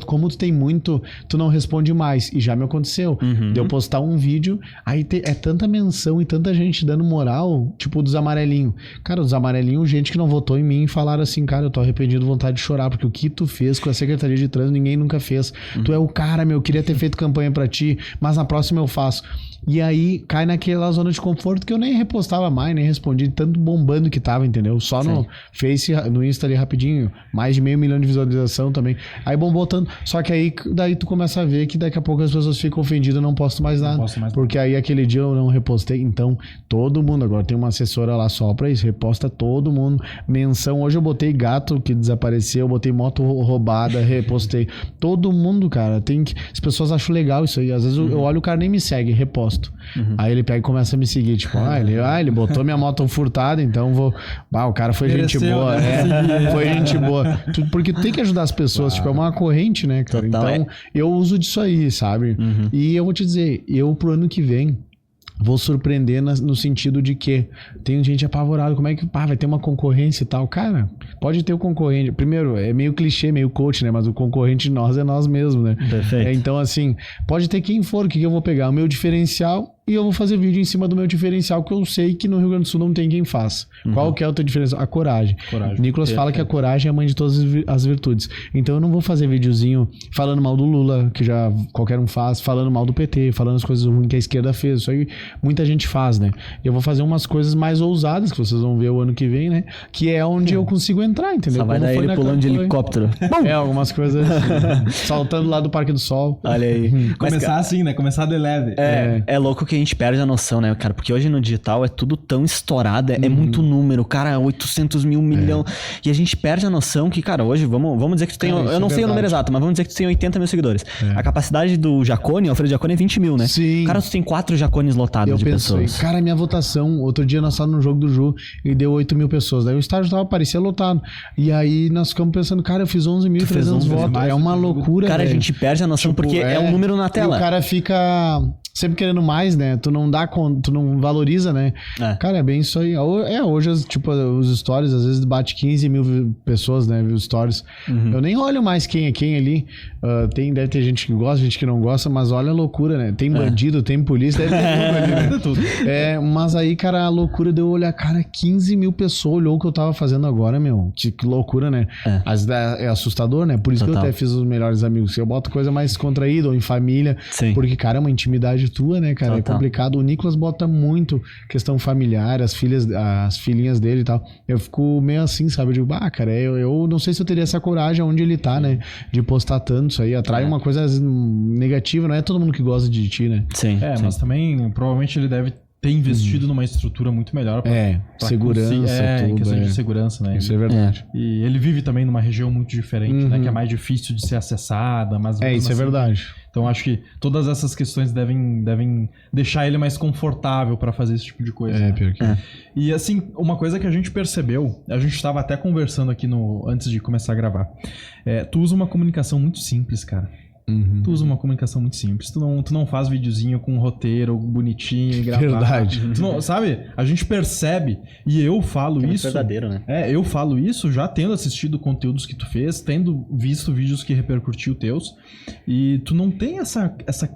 como tu tem muito, tu não responde mais. E já me aconteceu. De eu postar um vídeo, aí é tanta menção e tanta gente te dando moral, tipo dos amarelinhos. Cara, os amarelinhos, gente que não votou em mim, falaram assim, cara, eu tô arrependido, vontade de chorar, porque o que tu fez com a Secretaria de Trânsito, ninguém nunca fez. Tu é o cara, meu, queria ter feito campanha pra ti, mas na próxima eu faço. E aí cai naquela zona de conforto que eu nem repostava mais, nem respondi, tanto bombando que tava, entendeu? Só no Face, no Insta ali rapidinho, mais de 500 mil de visualização também. Aí bombou tanto. Só que aí daí tu começa a ver que daqui a pouco as pessoas ficam ofendidas, eu não posto mais nada. Porque aí aquele dia eu não repostei. Então, todo mundo, agora tem uma assessora lá só pra isso, reposta todo mundo. Menção, hoje eu botei gato que desapareceu, eu botei moto roubada, repostei. Todo mundo, cara, tem que... As pessoas acham legal isso aí. Às vezes eu olho, o cara nem me segue, reposto. Aí ele pega e começa a me seguir, tipo, ele botou minha moto furtada, então vou... o cara foi gente boa, foi gente boa. Porque tu tem que ajudar as pessoas, tipo, é uma corrente, né, cara? Total, então, eu uso disso aí, sabe? E eu vou te dizer, eu pro ano que vem vou surpreender no sentido de que tem gente apavorada, como é que vai ter uma concorrência e tal. Cara, pode ter o concorrente. Primeiro, é meio clichê, meio coach, né? Mas o concorrente de nós é nós mesmos, né? Perfeito. Então, assim, pode ter quem for, o que eu vou pegar? O meu diferencial e eu vou fazer vídeo em cima do meu diferencial, que eu sei que no Rio Grande do Sul não tem quem faça. Qual que é o teu diferencial? A coragem. Nicolas fala que a coragem é a mãe de todas as virtudes. Então eu não vou fazer videozinho falando mal do Lula, que já qualquer um faz, falando mal do PT, falando as coisas ruins que a esquerda fez. Isso aí muita gente faz, né? Eu vou fazer umas coisas mais ousadas, que vocês vão ver o ano que vem, né? Que é onde eu consigo entrar, entendeu? Só vai dar ele pulando de helicóptero. Algumas coisas assim. Saltando lá do Parque do Sol. Olha aí. Começar assim, né? Começar de leve. É louco que a gente perde a noção, né, cara? Porque hoje no digital é tudo tão estourado, é muito número, cara, 800 mil, milhão. E a gente perde a noção que, cara, hoje, vamos dizer que tu tem, eu não sei o número exato, mas vamos dizer que tu tem 80 mil seguidores. A capacidade do Jacone, Alfredo Jacone, é 20 mil, né? Sim. Cara, tu tem 4 Jacones lotados de pessoas. Cara, minha votação, outro dia nós estávamos no jogo do Ju e deu 8 mil pessoas. Daí o estádio parecia lotado. E aí nós ficamos pensando, cara, eu fiz 11.300 votos. É uma loucura, cara, a gente perde a noção, tipo, porque é um número na tela. E o cara fica sempre querendo mais, né? Tu não dá conta, tu não valoriza, né? Cara, é bem isso aí. Hoje, tipo, os stories, às vezes bate 15 mil pessoas, né? Os stories. Eu nem olho mais quem é quem ali. Deve ter gente que gosta, gente que não gosta, mas olha a loucura, né? Tem bandido, tem polícia, deve ter tudo ali, né? Tudo. Mas aí, cara, a loucura de eu olhar, cara, 15 mil pessoas olhou o que eu tava fazendo agora, meu. Que loucura, né? É assustador, né? Por isso que eu até fiz os melhores amigos. Eu boto coisa mais contraída ou em família. Sim. Porque, cara, é uma intimidade tua, né, cara? É complicado. O Nicolas bota muito questão familiar, as filhinhas dele e tal. Eu fico meio assim, sabe? Eu digo, cara, eu não sei se eu teria essa coragem onde ele tá, né? De postar tanto isso aí. Atrai uma coisa negativa, não é todo mundo que gosta de ti, né? Sim. Mas também, provavelmente ele deve ter investido numa estrutura muito melhor pra segurança, tudo. Questão de segurança, né? Isso é verdade. E ele vive também numa região muito diferente, né? Que é mais difícil de ser acessada, mas... Isso é verdade. Então acho que todas essas questões devem deixar ele mais confortável pra fazer esse tipo de coisa. Pior que E assim, uma coisa que a gente percebeu, a gente estava até conversando aqui antes de começar a gravar. Tu usa uma comunicação muito simples, cara. Tu usa uma comunicação muito simples. Tu não faz videozinho com um roteiro bonitinho e gravado. Verdade. Sabe? A gente percebe, e eu falo isso... verdadeiro, né? Eu falo isso já tendo assistido conteúdos que tu fez, tendo visto vídeos que repercutiu teus, e tu não tem essa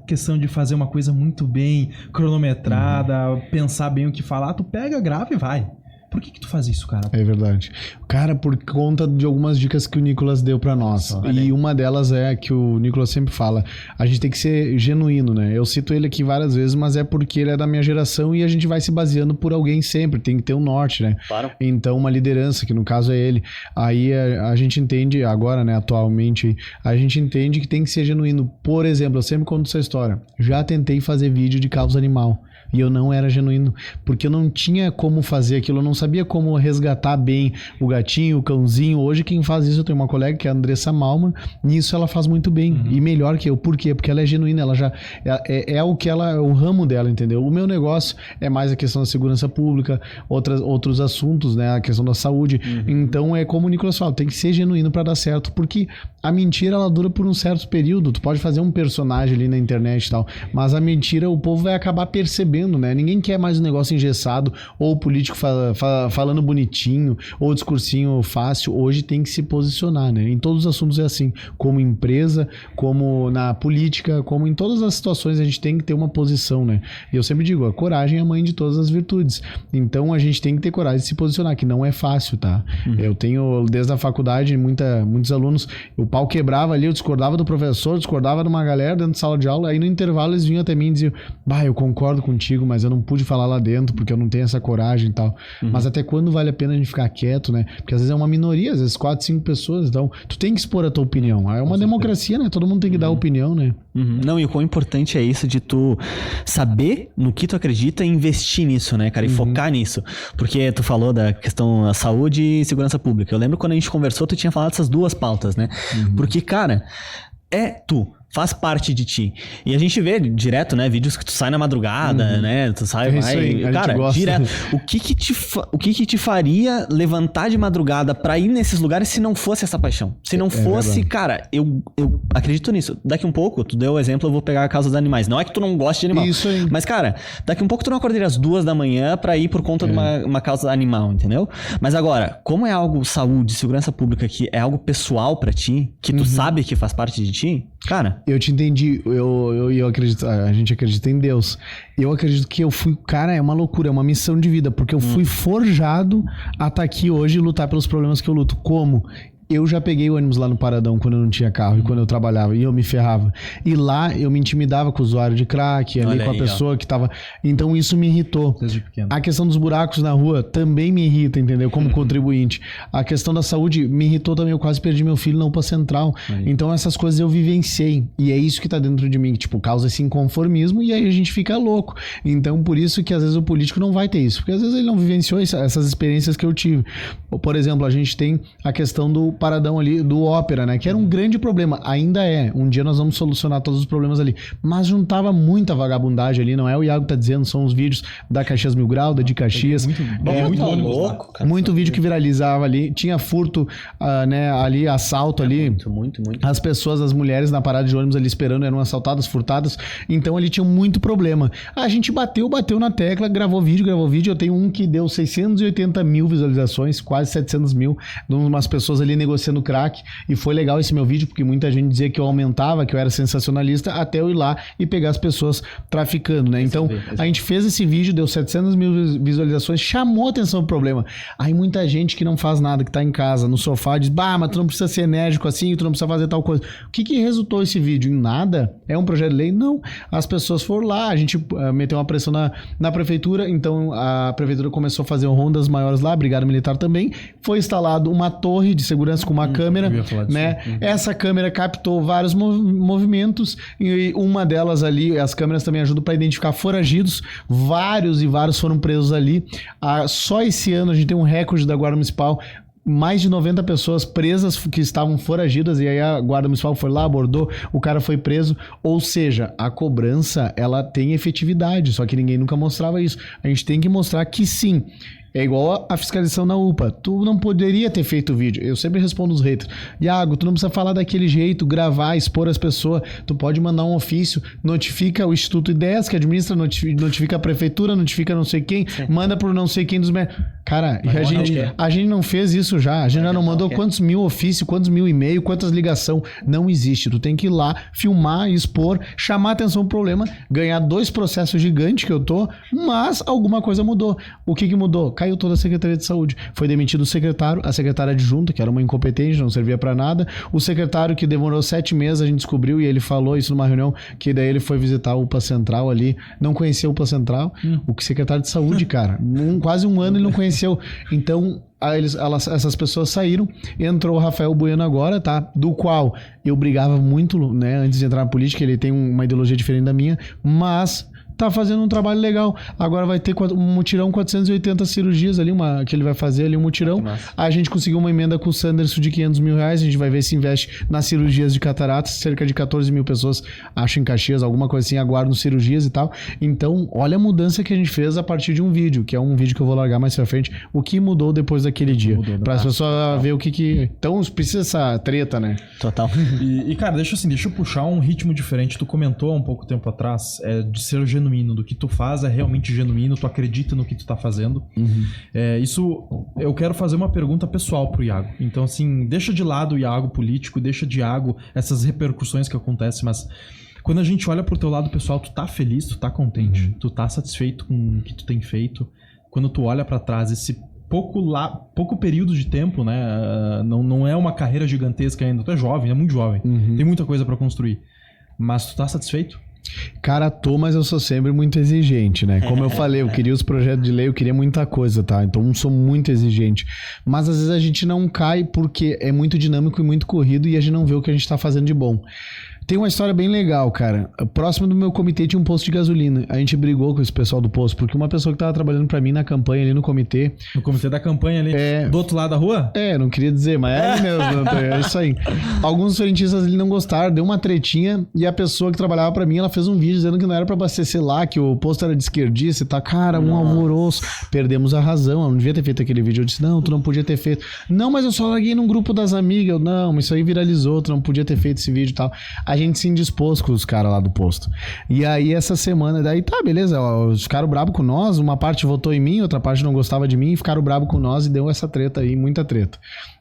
questão de fazer uma coisa muito bem cronometrada, pensar bem o que falar. Tu pega, grava e vai. Por que tu faz isso, cara? É verdade. Cara, por conta de algumas dicas que o Nicolas deu pra nós. E uma delas é que o Nicolas sempre fala, a gente tem que ser genuíno, né? Eu cito ele aqui várias vezes, mas é porque ele é da minha geração e a gente vai se baseando por alguém sempre. Tem que ter um norte, né? Claro. Então, uma liderança, que no caso é ele. Aí a gente entende agora, né? Atualmente, a gente entende que tem que ser genuíno. Por exemplo, eu sempre conto essa história. Já tentei fazer vídeo de causa animal. E eu não era genuíno, porque eu não tinha como fazer aquilo, eu não sabia como resgatar bem o gatinho, o cãozinho. Hoje quem faz isso, eu tenho uma colega que é a Andressa Malman, nisso ela faz muito bem, e melhor que eu. Por quê? Porque ela é genuína, ela já é o ramo dela, entendeu? O meu negócio é mais a questão da segurança pública, outros assuntos, né? A questão da saúde. Então é como o Nicolas fala, tem que ser genuíno pra dar certo, porque a mentira ela dura por um certo período. Tu pode fazer um personagem ali na internet e tal, mas a mentira o povo vai acabar percebendo sabendo, né? Ninguém quer mais um negócio engessado, ou o político falando bonitinho, ou discursinho fácil. Hoje tem que se posicionar, né? Em todos os assuntos é assim, como empresa, como na política, como em todas as situações a gente tem que ter uma posição, né? E eu sempre digo, a coragem é a mãe de todas as virtudes. Então a gente tem que ter coragem de se posicionar, que não é fácil, tá? Eu tenho, desde a faculdade, muitos alunos, o pau quebrava ali, eu discordava do professor, discordava de uma galera dentro de sala de aula, aí no intervalo eles vinham até mim e diziam, eu concordo contigo, mas eu não pude falar lá dentro, porque eu não tenho essa coragem e tal. Mas até quando vale a pena a gente ficar quieto, né? Porque às vezes é uma minoria, às vezes 4, 5 pessoas, então tu tem que expor a tua opinião. É uma democracia, né? Todo mundo tem que dar opinião, né? Não, e o quão importante é isso de tu saber no que tu acredita e investir nisso, né, cara? E focar nisso. Porque tu falou da questão da saúde e segurança pública. Eu lembro quando a gente conversou, tu tinha falado dessas duas pautas, né? Porque, cara, faz parte de ti. E a gente vê direto, né, vídeos que tu sai na madrugada, né, tu sai, vai... Aí, cara, direto. O que te faria levantar de madrugada pra ir nesses lugares se não fosse essa paixão? Se não fosse, cara, eu acredito nisso. Daqui um pouco, tu deu o exemplo, eu vou pegar a causa dos animais. Não é que tu não goste de animal. Isso aí. Mas, cara, daqui um pouco tu não acordaria às 2 da manhã pra ir por conta de uma causa animal, entendeu? Mas agora, como é algo saúde, segurança pública, que é algo pessoal pra ti, que tu sabe que faz parte de ti, cara... Eu te entendi, eu acredito, a gente acredita em Deus. Eu acredito que eu fui, cara, é uma loucura, é uma missão de vida, porque eu fui forjado a estar aqui hoje e lutar pelos problemas que eu luto. Como? Eu já peguei o ônibus lá no Paradão quando eu não tinha carro e quando eu trabalhava, e eu me ferrava. E lá eu me intimidava com o usuário de crack, ali com a pessoa que tava... Então isso me irritou. Desde pequeno. A questão dos buracos na rua também me irrita, entendeu? Como contribuinte. A questão da saúde me irritou também, eu quase perdi meu filho na UPA Central. Então essas coisas eu vivenciei. E é isso que tá dentro de mim, que tipo, causa esse inconformismo e aí a gente fica louco. Então por isso que às vezes o político não vai ter isso, porque às vezes ele não vivenciou essas experiências que eu tive. Por exemplo, a gente tem a questão do Paradão ali, do Ópera, né? Que era um grande problema, ainda é. Um dia nós vamos solucionar todos os problemas ali. Mas juntava muita vagabundagem ali, não é? O Iago tá dizendo, são os vídeos da Caxias Mil Grau, da de Caxias. Muito louco, cara. Muito vídeo que viralizava ali. Tinha furto, né? Ali, assalto ali. Muito. As pessoas, as mulheres na parada de ônibus ali esperando, eram assaltadas, furtadas. Então ali tinha muito problema. A gente bateu na tecla, gravou vídeo. Eu tenho um que deu 680 mil visualizações, quase 700 mil, de umas pessoas ali negociando crack, e foi legal esse meu vídeo, porque muita gente dizia que eu aumentava, que eu era sensacionalista, até eu ir lá e pegar as pessoas traficando, né? Então, a gente fez esse vídeo, deu 700 mil visualizações, chamou a atenção pro problema. Aí muita gente que não faz nada, que tá em casa, no sofá, diz, mas tu não precisa ser enérgico assim, tu não precisa fazer tal coisa. O que resultou esse vídeo? Em nada? É um projeto de lei? Não. As pessoas foram lá, a gente meteu uma pressão na prefeitura, então a prefeitura começou a fazer rondas maiores lá, a Brigada Militar também, foi instalado uma torre de segurança com uma câmera, né? Essa câmera captou vários movimentos e uma delas ali, as câmeras também ajudam para identificar foragidos, vários foram presos ali. Só esse ano a gente tem um recorde da Guarda Municipal, mais de 90 pessoas presas que estavam foragidas, e aí a Guarda Municipal foi lá, abordou, o cara foi preso. Ou seja, a cobrança, ela tem efetividade, só que ninguém nunca mostrava isso. A gente tem que mostrar que sim. É igual a fiscalização na UPA. Tu não poderia ter feito o vídeo. Eu sempre respondo os haters. Iago, tu não precisa falar daquele jeito, gravar, expor as pessoas. Tu pode mandar um ofício, notifica o Instituto Ideias, que administra, notifica a prefeitura, notifica não sei quem, manda pro não sei quem dos... Cara, a gente não fez isso já. A gente já não mandou quantos mil ofícios, quantos mil e-mail, quantas ligação. Não existe. Tu tem que ir lá, filmar, expor, chamar atenção pro problema, ganhar 2 processos gigantes que eu tô, mas alguma coisa mudou. O que mudou? Caiu toda a Secretaria de Saúde. Foi demitido o secretário, a secretária adjunta, que era uma incompetente, não servia pra nada. O secretário que demorou 7 meses, a gente descobriu, e ele falou isso numa reunião, que daí ele foi visitar o UPA Central ali, não conhecia o UPA Central. O secretário de Saúde, cara, quase um ano ele não conheceu. Então, essas pessoas saíram, entrou o Rafael Bueno agora, tá? Do qual eu brigava muito, né? Antes de entrar na política, ele tem uma ideologia diferente da minha, mas... tá fazendo um trabalho legal. Agora vai ter um mutirão, 480 cirurgias ali, que ele vai fazer ali, um mutirão. A gente conseguiu uma emenda com o Sanderson de 500 mil reais, a gente vai ver se investe nas cirurgias de cataratas, cerca de 14 mil pessoas, acho, em Caxias, alguma coisa assim, aguardam cirurgias e tal. Então, olha a mudança que a gente fez a partir de um vídeo, que é um vídeo que eu vou largar mais pra frente, o que mudou depois daquele dia. Para as pessoas ver o que... Então, precisa essa treta, né? Total. E cara, deixa eu puxar um ritmo diferente. Tu comentou há um pouco tempo atrás de ser genuíno genuíno, do que tu faz é realmente genuíno, tu acredita no que tu tá fazendo. Isso, eu quero fazer uma pergunta pessoal pro Iago. Então, assim, deixa de lado o Iago político, deixa de Iago essas repercussões que acontecem, mas quando a gente olha pro teu lado pessoal, tu tá feliz, tu tá contente, tu tá satisfeito com o que tu tem feito. Quando tu olha pra trás, esse pouco período de tempo, né? Não é uma carreira gigantesca ainda. Tu é jovem, é muito jovem. Tem muita coisa pra construir. Mas tu tá satisfeito? Cara, mas eu sou sempre muito exigente, né? Como eu falei, eu queria os projetos de lei, eu queria muita coisa, tá? Então eu sou muito exigente. Mas às vezes a gente não cai porque é muito dinâmico e muito corrido e a gente não vê o que a gente tá fazendo de bom. Tem uma história bem legal, cara. Próximo do meu comitê tinha um posto de gasolina. A gente brigou com esse pessoal do posto, porque uma pessoa que tava trabalhando pra mim na campanha ali no comitê... No comitê da campanha ali, do outro lado da rua? Não queria dizer, mas é ali mesmo, é isso aí. Alguns frentistas ali não gostaram, deu uma tretinha e a pessoa que trabalhava pra mim, ela fez um vídeo dizendo que não era pra abastecer lá, que o posto era de esquerdista e tá, cara, um alvoroço. Perdemos a razão, eu não devia ter feito aquele vídeo. Eu disse, não, tu não podia ter feito. Não, mas eu só larguei num grupo das amigas. Eu, não, isso aí viralizou, tu não podia ter feito esse vídeo e tal. A gente se indispôs com os caras lá do posto. E aí essa semana, daí tá, beleza, ó, ficaram bravos com nós, uma parte votou em mim, outra parte não gostava de mim, ficaram bravos com nós e deu essa treta aí, muita treta.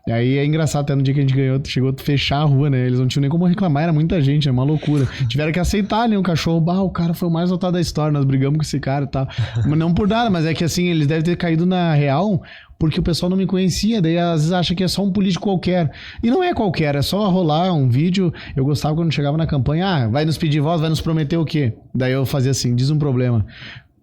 E aí é engraçado, até no dia que a gente ganhou, chegou a fechar a rua, né? Eles não tinham nem como reclamar, era muita gente, é uma loucura. Tiveram que aceitar, né? O cachorro, o cara foi o mais votado da história, nós brigamos com esse cara e tal. Mas não por nada, mas é que assim, eles devem ter caído na real porque o pessoal não me conhecia, daí às vezes acha que é só um político qualquer. E não é qualquer, é só rolar um vídeo. Eu gostava quando chegava na campanha, vai nos pedir voz, vai nos prometer o quê? Daí eu fazia assim, diz um problema.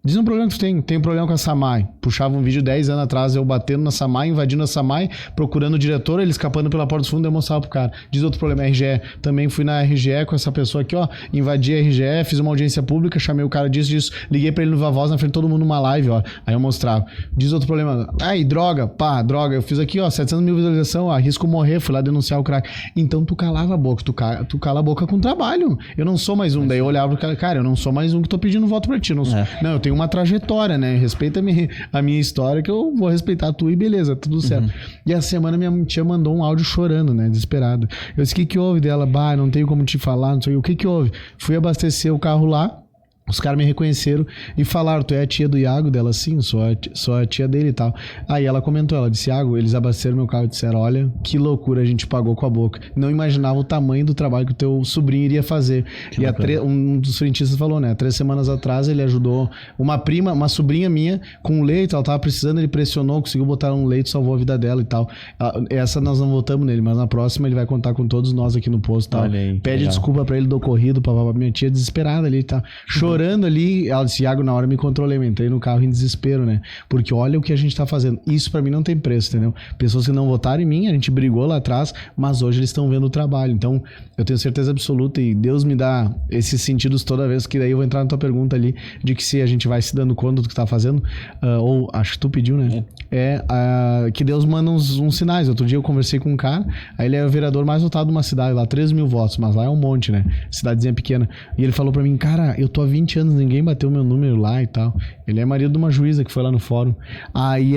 Diz um problema que tu tem um problema com a Samai. Puxava um vídeo 10 anos atrás, eu batendo na Samai, invadindo a Samai, procurando o diretor, ele escapando pela porta dos fundos, eu mostrava pro cara. Diz outro problema, RGE. Também fui na RGE com essa pessoa aqui, ó, invadi a RGE, fiz uma audiência pública, chamei o cara disso, liguei pra ele no Viva Voz na frente de todo mundo numa live, ó. Aí eu mostrava. Diz outro problema, droga, droga, eu fiz aqui, ó, 700 mil visualizações, ó, arrisco morrer, fui lá denunciar o crack. Então tu calava a boca, tu cala a boca com trabalho. Eu não sou mais um, daí eu olhava pro cara, eu não sou mais um que tô pedindo voto pra ti, não, não, eu tenho uma trajetória, né? Respeita a minha história que eu vou respeitar a tua e beleza, tudo certo. E a semana minha tia mandou um áudio chorando, né? Desesperada. Eu disse, o que houve dela? Não tenho como te falar, não sei o que houve. Fui abastecer o carro lá, os caras me reconheceram e falaram, tu é a tia do Iago? Dela, sim, sou a tia dele e tal. Aí ela comentou, ela disse, Iago, eles abasteceram meu carro e disseram, olha, que loucura, a gente pagou com a boca. Não imaginava o tamanho do trabalho que o teu sobrinho iria fazer. E um dos frentistas falou, né, 3 semanas atrás ele ajudou uma sobrinha minha com leito, ela tava precisando, ele pressionou, conseguiu botar um leito, salvou a vida dela e tal. Essa nós não votamos nele, mas na próxima ele vai contar com todos nós aqui no posto e tal. Aí, pede desculpa pra ele do ocorrido, pra minha tia desesperada ali e tal. Chorando ali, ela disse, Iago, na hora eu me controlei, eu entrei no carro em desespero, né? Porque olha o que a gente tá fazendo. Isso pra mim não tem preço, entendeu? Pessoas que não votaram em mim, a gente brigou lá atrás, mas hoje eles estão vendo o trabalho. Então, eu tenho certeza absoluta e Deus me dá esses sentidos toda vez, que daí eu vou entrar na tua pergunta ali, de que se a gente vai se dando conta do que tá fazendo, ou acho que tu pediu, né? Que Deus manda uns sinais. Outro dia eu conversei com um cara, aí ele é o vereador mais votado de uma cidade lá, 3 mil votos, mas lá é um monte, né? Cidadezinha pequena. E ele falou pra mim, cara, eu tô há 20 anos, ninguém bateu meu número lá e tal. Ele é marido de uma juíza que foi lá no fórum. Aí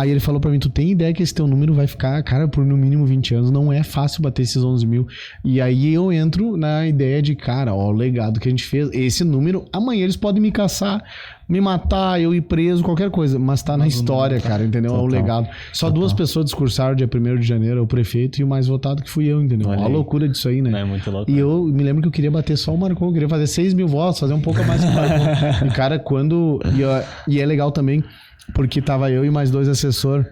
ele falou pra mim, tu tem ideia que esse teu número vai ficar, cara, por no mínimo 20 anos, não é fácil bater esses 11 mil. E aí eu entro na ideia de, cara, ó, o legado que a gente fez, esse número, amanhã eles podem me caçar, me matar, eu ir preso, qualquer coisa, mas tá na história, cara, entendeu? É o legado. Só 2 pessoas discursaram dia 1º de janeiro, o prefeito e o mais votado que fui eu, entendeu? Olha a loucura disso aí, né? É muito louco. E eu me lembro que eu queria bater só o Marcon, eu queria fazer 6 mil votos, fazer um pouco a mais que o Marcon. E cara, e é legal também, porque tava eu e mais 2 assessores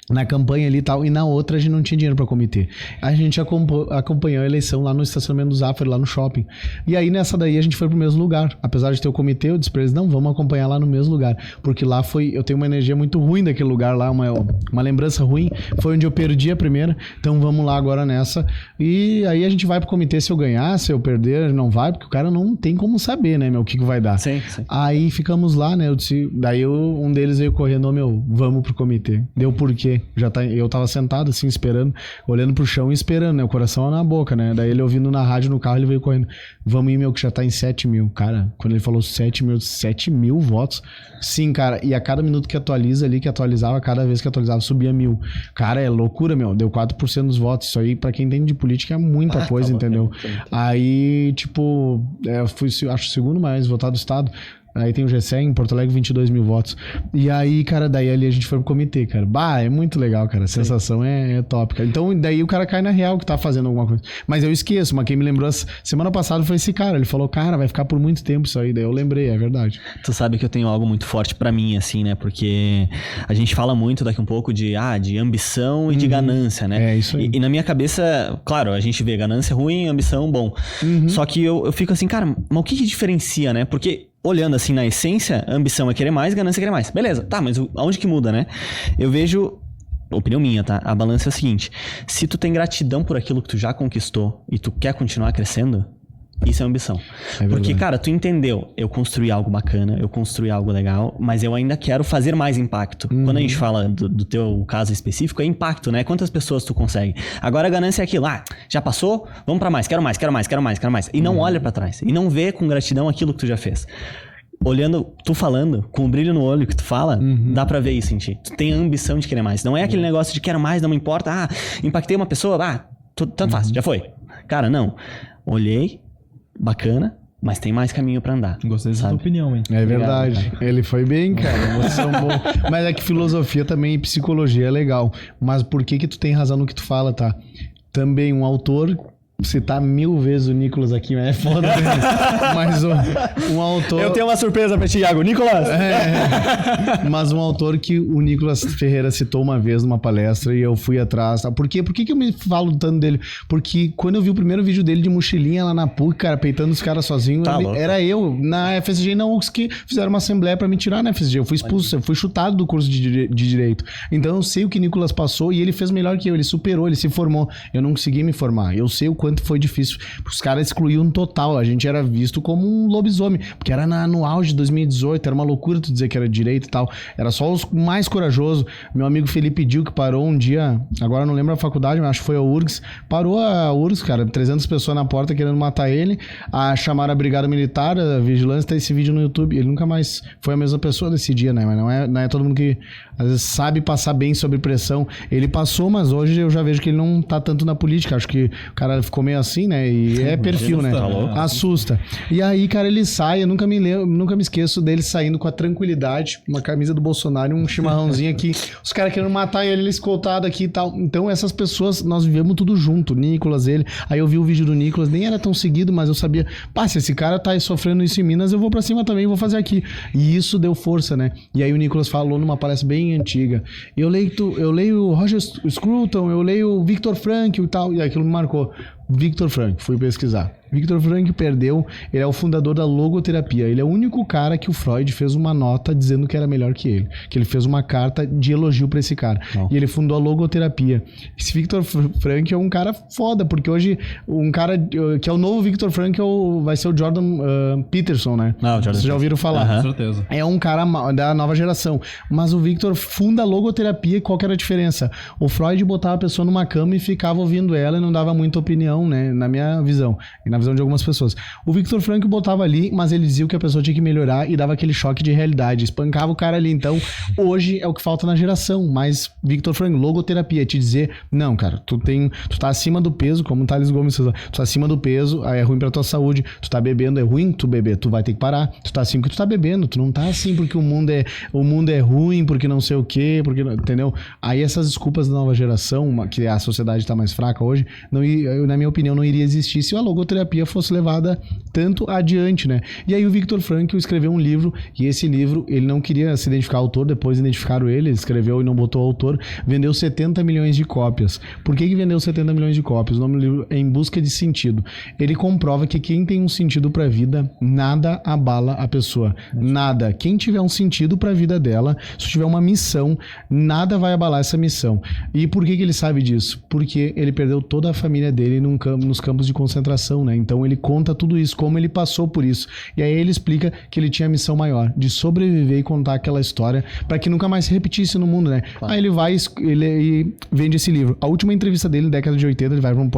na campanha ali e tal, e na outra a gente não tinha dinheiro pra comitê. A gente acompanhou a eleição lá no estacionamento do Zafari, lá no shopping. E aí nessa daí a gente foi pro mesmo lugar. Apesar de ter o comitê, eu disse pra eles, não, vamos acompanhar lá no mesmo lugar. Porque lá eu tenho uma energia muito ruim daquele lugar lá, uma lembrança ruim. Foi onde eu perdi a primeira, então vamos lá agora nessa. E aí a gente vai pro comitê, se eu ganhar, se eu perder, não vai, porque o cara não tem como saber, né, o que vai dar. Sim. Aí ficamos lá, né, eu disse, daí um deles veio correndo, vamos pro comitê. Deu por quê? Eu tava sentado assim, esperando, olhando pro chão e esperando, né? O coração na boca, né? Daí ele ouvindo na rádio no carro, ele veio correndo. Vamos ir, que já tá em 7 mil. Cara, quando ele falou 7 mil votos. Sim, cara. E a cada minuto que atualiza ali, que atualizava, cada vez que atualizava, subia 1.000. Cara, é loucura, Deu 4% dos votos. Isso aí, pra quem entende de política, é muita coisa, entendeu? Aí, tipo, eu fui, acho, o segundo mais votado do estado. Aí tem o GCE em Porto Alegre, 22 mil votos. E aí, cara, daí ali a gente foi pro comitê, cara. Bah, é muito legal, cara. A sensação é top, cara. Então, daí o cara cai na real que tá fazendo alguma coisa. Mas eu esqueço, mas quem me lembrou semana passada foi esse cara. Ele falou, cara, vai ficar por muito tempo isso aí. Daí eu lembrei, é verdade. Tu sabe que eu tenho algo muito forte pra mim, assim, né? Porque a gente fala muito daqui um pouco de ambição e de ganância, né? É, isso aí. E na minha cabeça, claro, a gente vê ganância ruim, ambição bom. Só que eu fico assim, cara, mas o que diferencia, né? Porque olhando assim na essência, ambição é querer mais, ganância é querer mais. Beleza, tá, mas aonde que muda, né? Eu vejo, opinião minha, tá? A balança é o seguinte, se tu tem gratidão por aquilo que tu já conquistou e tu quer continuar crescendo, isso é ambição. Porque, cara, tu entendeu, eu construí algo bacana, eu construí algo legal, mas eu ainda quero fazer mais impacto. Quando a gente fala do teu caso específico, é impacto, né? Quantas pessoas tu consegue? Agora a ganância é aquilo, já passou? Vamos pra mais, quero mais, quero mais, quero mais, quero mais. E não olha pra trás. E não vê com gratidão aquilo que tu já fez. Olhando, tu falando, com o brilho no olho que tu fala, dá pra ver isso em ti. Tu tem a ambição de querer mais. Não é aquele negócio de quero mais, não me importa. Impactei uma pessoa, tanto faz, já foi. Cara, não. Olhei, bacana, mas tem mais caminho pra andar. Gostei dessa tua opinião, hein? É verdade. Obrigado, ele foi bem, cara. Vocês são bons. Mas é que filosofia também e psicologia é legal. Mas por que tu tem razão no que tu fala, tá? Também um autor... Citar 1000 vezes o Nicolas aqui, mas é foda. Mas um autor... Eu tenho uma surpresa pra ti, Iago. Nicolas! Mas um autor que o Nicolas Ferreira citou uma vez numa palestra e eu fui atrás. Tá? Por quê? Por que eu me falo tanto dele? Porque quando eu vi o primeiro vídeo dele de mochilinha lá na PUC, cara, peitando os caras sozinho, era eu. Na FSG não, os que fizeram uma assembleia pra me tirar na FSG. Eu fui expulso, eu fui chutado do curso de Direito. Então eu sei o que Nicolas passou e ele fez melhor que eu. Ele superou, ele se formou. Eu não consegui me formar. Eu sei o quanto foi difícil. Os caras excluíam total. A gente era visto como um lobisomem. Porque era no auge de 2018. Era uma loucura tu dizer que era direito e tal. Era só os mais corajosos. Meu amigo Felipe Dil, que parou um dia, agora não lembro a faculdade, mas acho que foi a URGS. Parou a URGS, cara. 300 pessoas na porta querendo matar ele. Chamaram a Brigada Militar, a Vigilância. Tem esse vídeo no YouTube. Ele nunca mais foi a mesma pessoa desse dia, né? Mas não é todo mundo que às vezes sabe passar bem sob pressão. Ele passou, mas hoje eu já vejo que ele não tá tanto na política. Acho que o cara ficou meio assim, né? E é perfil, né? Assusta. E aí, cara, ele sai, eu nunca me esqueço dele saindo com a tranquilidade, uma camisa do Bolsonaro, um chimarrãozinho aqui, os caras querendo matar ele escoltado aqui e tal. Então, essas pessoas, nós vivemos tudo junto, Nicolas, ele. Aí eu vi o vídeo do Nicolas, nem era tão seguido, mas eu sabia, se esse cara tá aí sofrendo isso em Minas, eu vou pra cima também, vou fazer aqui. E isso deu força, né? E aí o Nicolas falou numa palestra bem antiga, eu leio o Roger Scruton, eu leio o Viktor Frankl e tal, e aquilo me marcou. Viktor Frankl, fui pesquisar. Viktor Frankl perdeu, ele é o fundador da logoterapia. Ele é o único cara que o Freud fez uma nota dizendo que era melhor que ele. Que ele fez uma carta de elogio pra esse cara. E ele fundou a logoterapia. Esse Viktor Frankl é um cara foda, porque hoje um cara que é o novo Viktor Frankl vai ser o Jordan Peterson, né? Vocês já ouviram falar? Com certeza. É um cara da nova geração. Mas o Viktor funda a logoterapia e qual que era a diferença? O Freud botava a pessoa numa cama e ficava ouvindo ela e não dava muita opinião, né? Na minha visão. E na visão de algumas pessoas. O Viktor Frankl botava ali, mas ele dizia que a pessoa tinha que melhorar e dava aquele choque de realidade. Espancava o cara ali. Então, hoje é o que falta na geração. Mas Viktor Frankl, logoterapia, te dizer, não, cara, tu tá acima do peso, como o Thales Gomes, tu tá acima do peso, aí é ruim pra tua saúde, tu tá bebendo, é ruim tu beber, tu vai ter que parar. Tu tá assim porque tu tá bebendo, tu não tá assim porque o mundo é ruim, porque não sei o quê, porque, entendeu? Aí essas desculpas da nova geração, que a sociedade tá mais fraca hoje, na minha opinião, não iria existir se a logoterapia fosse levada tanto adiante, né? E aí o Viktor Frankl escreveu um livro, e esse livro, ele não queria se identificar autor, depois identificaram ele escreveu e não botou autor, vendeu 70 milhões de cópias. Por que vendeu 70 milhões de cópias? O nome do livro é Em Busca de Sentido. Ele comprova que quem tem um sentido pra vida, nada abala a pessoa. Nada. Quem tiver um sentido pra vida dela, se tiver uma missão, nada vai abalar essa missão. E por que ele sabe disso? Porque ele perdeu toda a família dele nos campos de concentração, né? Então ele conta tudo isso, como ele passou por isso. E aí ele explica que ele tinha a missão maior, de sobreviver e contar aquela história para que nunca mais se repetisse no mundo, né? Claro. Aí ele vai e vende esse livro. A última entrevista dele, década de 80, ele vai pra um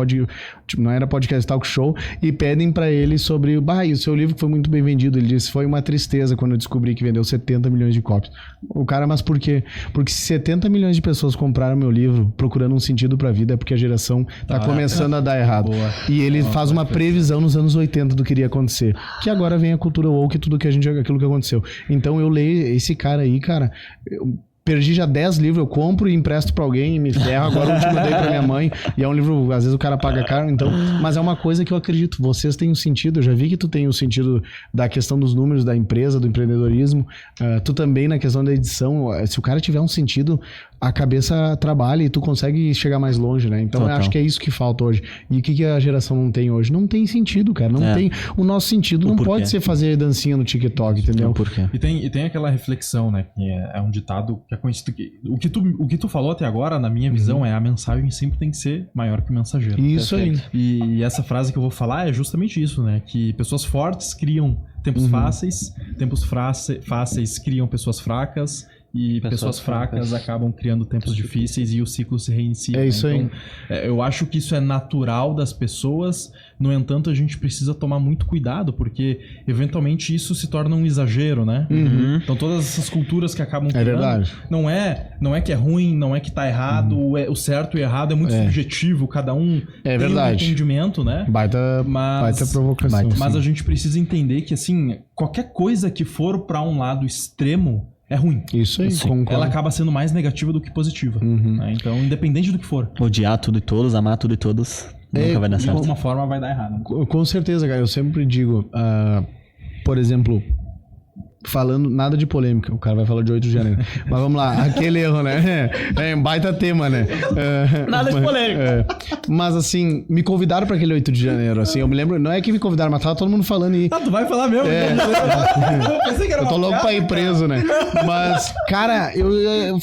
não era podcast, talk show, e pedem para ele sobre o seu livro que foi muito bem vendido. Ele disse, foi uma tristeza quando eu descobri que vendeu 70 milhões de cópias. O cara, mas por quê? Porque se 70 milhões de pessoas compraram meu livro procurando um sentido pra vida, é porque a geração tá começando a dar errado. Boa. E ele faz uma previsão previsão nos anos 80 do que iria acontecer. Que agora vem a cultura woke e tudo aquilo que aconteceu. Então eu leio esse cara aí, cara... Perdi já 10 livros, eu compro e empresto pra alguém e me ferro. Agora o último eu dei pra minha mãe. E é um livro, às vezes o cara paga caro, então... Mas é uma coisa que eu acredito. Vocês têm um sentido. Eu já vi que tu tem o sentido da questão dos números da empresa, do empreendedorismo. Tu também na questão da edição. Se o cara tiver um sentido, a cabeça trabalha e tu consegue chegar mais longe, né? Então eu acho que é isso que falta hoje. E o que a geração não tem hoje? Não tem sentido, cara. Não tem... O nosso sentido não pode ser fazer dancinha no TikTok, entendeu? Por quê? E tem aquela reflexão, né? Que é um ditado que é conhecido que... O que tu falou até agora, na minha visão, é a mensagem sempre tem que ser maior que o mensageiro. Isso aí. E essa frase que eu vou falar é justamente isso, né? Que pessoas fortes criam tempos fáceis, tempos fáceis criam pessoas fracas, e pessoas fracas acabam criando tempos difíceis e o ciclo se reinicia. É isso aí. Eu acho que isso é natural das pessoas, no entanto a gente precisa tomar muito cuidado, porque eventualmente isso se torna um exagero, né? Então todas essas culturas que acabam criando, verdade. Não é que é ruim, não é que tá errado, o certo e o errado é muito subjetivo, cada um tem verdade. um entendimento, né? Baita provocação. Mas sim. a gente precisa entender que, assim, qualquer coisa que for pra um lado extremo é ruim. Isso aí, concordo. Ela acaba sendo mais negativa do que positiva. Né? Então, independente do que for. Odiar tudo e todos, amar tudo e todos, nunca vai dar De certo. alguma forma vai dar errado. Com certeza, cara. Eu sempre digo, por exemplo, falando nada de polêmica, o cara vai falar de 8 de janeiro. Mas vamos lá, aquele erro, né? É um baita tema, né? Nada de polêmica. Mas assim, me convidaram pra aquele 8 de janeiro, assim, eu me lembro, não é que me convidaram, mas tava todo mundo falando e... Ah, tu vai falar mesmo? Eu pensei que era Eu tô louco pra ir preso, né? Mas, cara,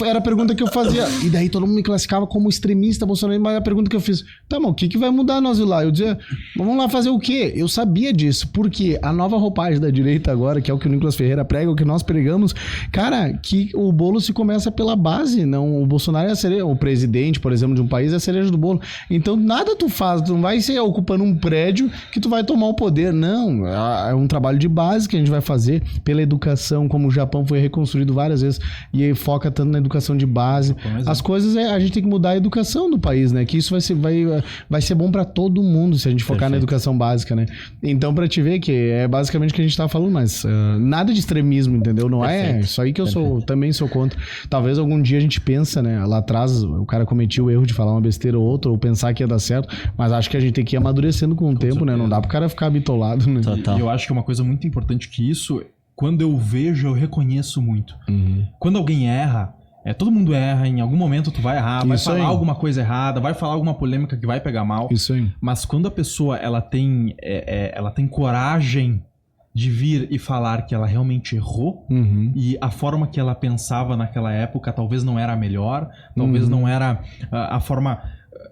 era a pergunta que eu fazia. E daí todo mundo me classificava como extremista bolsonarista, mas a pergunta que eu fiz, tá, mas o que vai mudar nós ir lá? Eu dizia, vamos lá fazer o quê? Eu sabia disso, porque a nova roupagem da direita agora, que é o que o Nicolas Ferreira prega, o que nós pregamos, cara, que o bolo se começa pela base, não, o Bolsonaro é a cereja, o presidente, por exemplo, de um país é a cereja do bolo. Então, nada tu faz, tu não vai ser ocupando um prédio que tu vai tomar o poder, não, é um trabalho de base que a gente vai fazer pela educação, como o Japão foi reconstruído várias vezes, e aí foca tanto na educação de base. As coisas, a gente tem que mudar a educação do país, né, que isso vai ser bom pra todo mundo se a gente focar na educação básica, né. Então, pra te ver que é basicamente o que a gente tá falando, mas nada de extremismo, entendeu? Não é isso aí que eu também sou contra. Talvez algum dia a gente pensa, né? Lá atrás o cara cometia o erro de falar uma besteira ou outra, ou pensar que ia dar certo, mas acho que a gente tem que ir amadurecendo com o tempo, né? Não dá pro cara ficar bitolado, né? E eu acho que é uma coisa muito importante que isso, quando eu vejo, eu reconheço muito. Quando alguém erra, todo mundo erra, em algum momento tu vai errar, vai falar alguma coisa errada, vai falar alguma polêmica que vai pegar mal. Isso aí. Mas quando a pessoa ela tem coragem de vir e falar que ela realmente errou, e a forma que ela pensava naquela época talvez não era a melhor, talvez não era a forma...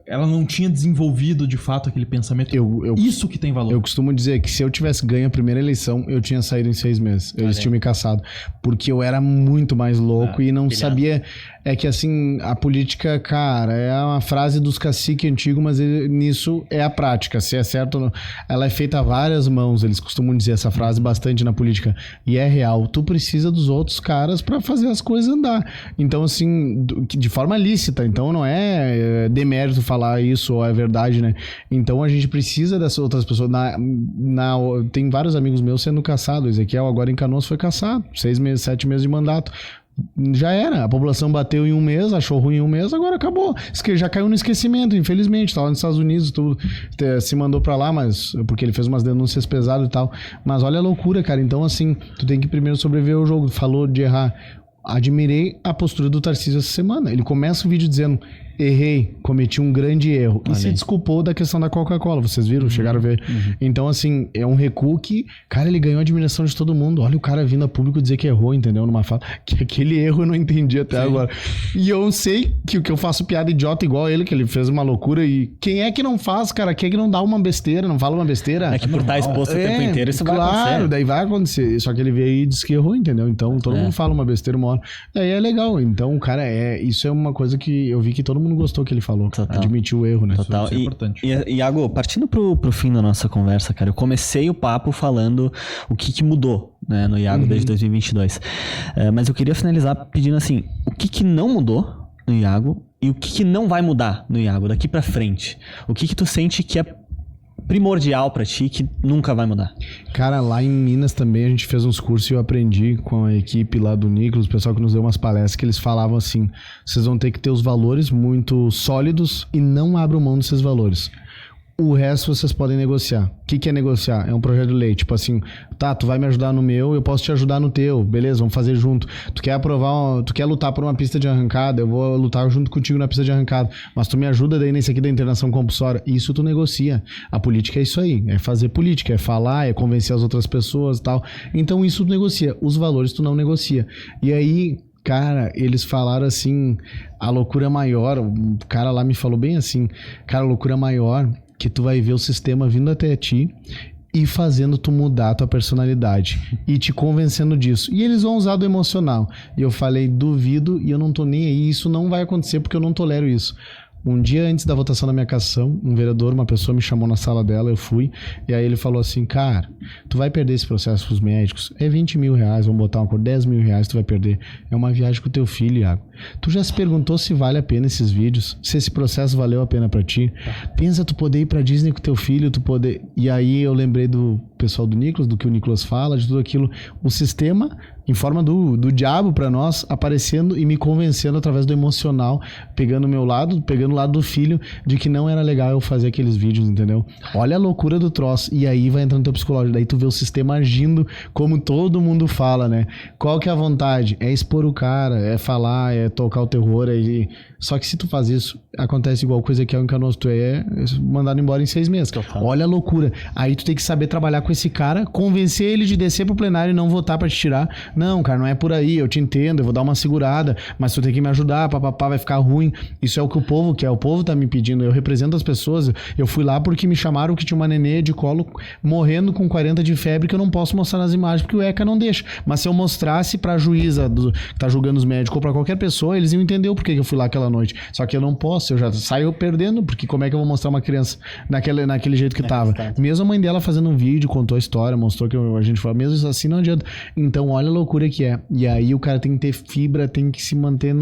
Ela não tinha desenvolvido de fato aquele pensamento. Isso que tem valor. Eu costumo dizer que se eu tivesse ganho a primeira eleição, eu tinha saído em 6 meses. Eles tinham me caçado. Porque eu era muito mais louco e não sabia... É que assim, a política, cara, é uma frase dos caciques antigos, mas nisso é a prática. Se é certo ou não. Ela é feita a várias mãos. Eles costumam dizer essa frase bastante na política. E é real. Tu precisa dos outros caras pra fazer as coisas andar. Então, assim, de forma lícita. Então, não é demérito falar isso, ou é verdade, né? Então, a gente precisa dessas outras pessoas. Tem vários amigos meus sendo caçados. O Ezequiel, agora em Canoas, foi caçado. 6 meses, 7 meses de mandato. Já era, a população bateu em 1 mês, achou ruim em 1 mês, agora acabou. Já caiu no esquecimento, infelizmente. Tá lá nos Estados Unidos, tudo se mandou pra lá, mas porque ele fez umas denúncias pesadas e tal. Mas olha a loucura, cara. Então, assim, tu tem que primeiro sobreviver ao jogo. Falou de errar. Admirei a postura do Tarcísio essa semana. Ele começa o vídeo dizendo: errei, cometi um grande erro. E se desculpou da questão da Coca-Cola. Vocês viram? Chegaram a ver. Então, assim, é um recuo que, cara, ele ganhou a admiração de todo mundo. Olha o cara vindo a público dizer que errou, entendeu? Numa fala. Que aquele erro eu não entendi até agora. E eu sei que eu faço piada idiota igual ele, que ele fez uma loucura. E quem é que não faz, cara? Quem é que não dá uma besteira, não fala uma besteira? É que por estar exposto o tempo inteiro, isso vai acontecer. Claro, daí vai acontecer. Só que ele veio e disse que errou, entendeu? Então, todo mundo fala uma besteira uma hora. Daí é legal. Então, cara, isso é uma coisa que eu vi que todo mundo gostou que ele falou. Total. Admitiu o erro, né? Total. Isso é importante. E Iago, partindo pro fim da nossa conversa, cara, eu comecei o papo falando o que mudou, né, no Iago desde 2022. Mas eu queria finalizar pedindo assim, o que não mudou no Iago e o que não vai mudar no Iago daqui pra frente? O que tu sente que é primordial pra ti que nunca vai mudar? Cara, lá em Minas também a gente fez uns cursos e eu aprendi com a equipe lá do Nicolas, o pessoal que nos deu umas palestras, que eles falavam assim, vocês vão ter que ter os valores muito sólidos e não abram mão desses valores. O resto vocês podem negociar. O que é negociar? É um projeto de lei. Tipo assim, tá, tu vai me ajudar no meu, eu posso te ajudar no teu. Beleza, vamos fazer junto. Tu quer lutar por uma pista de arrancada, eu vou lutar junto contigo na pista de arrancada. Mas tu me ajuda daí nesse aqui da internação compulsória. Isso tu negocia. A política é isso aí. É fazer política, é falar, é convencer as outras pessoas e tal. Então isso tu negocia. Os valores tu não negocia. E aí... Cara, eles falaram assim, a loucura maior, o cara lá me falou bem assim, cara, a loucura maior que tu vai ver o sistema vindo até ti e fazendo tu mudar a tua personalidade e te convencendo disso. E eles vão usar do emocional. E eu falei, duvido, e eu não tô nem aí, isso não vai acontecer porque eu não tolero isso. Um dia antes da votação da minha cassação, um vereador, uma pessoa me chamou na sala dela, eu fui, e aí ele falou assim, cara, tu vai perder esse processo pros médicos, é 20 mil reais, vamos botar uma cor, 10 mil reais tu vai perder, é uma viagem com o teu filho, Iago. Tu já se perguntou se vale a pena esses vídeos, se esse processo valeu a pena pra ti? Pensa tu poder ir pra Disney com teu filho, tu poder... E aí eu lembrei do pessoal do Nicolas, do que o Nicolas fala, de tudo aquilo, o sistema... em forma do diabo pra nós, aparecendo e me convencendo através do emocional, pegando o meu lado, pegando o lado do filho, de que não era legal eu fazer aqueles vídeos, entendeu? Olha a loucura do troço. E aí vai entrando no teu psicológico. Daí tu vê o sistema agindo como todo mundo fala, né? Qual que é a vontade? É expor o cara, é falar, é tocar o terror. Só que se tu faz isso, acontece igual coisa que é o Encanoso, tu é mandado embora em 6 meses. Olha a loucura. Aí tu tem que saber trabalhar com esse cara, convencer ele de descer pro plenário e não votar pra te tirar. Não, cara, não é por aí, eu te entendo, eu vou dar uma segurada, mas tu tem que me ajudar, papapá, vai ficar ruim. Isso é o que o povo quer, o povo tá me pedindo, eu represento as pessoas. Eu fui lá porque me chamaram que tinha uma nenê de colo morrendo com 40 de febre que eu não posso mostrar nas imagens porque o ECA não deixa. Mas se eu mostrasse pra juíza que tá julgando os médicos ou pra qualquer pessoa, eles iam entender o porquê que eu fui lá aquela noite. Só que eu não posso, eu já saio perdendo, porque como é que eu vou mostrar uma criança naquele jeito que tava? Mesmo a mãe dela fazendo um vídeo, contou a história, mostrou que a gente falou, mesmo assim não adianta. Então olha a loucura que é. E aí o cara tem que ter fibra, tem que se manter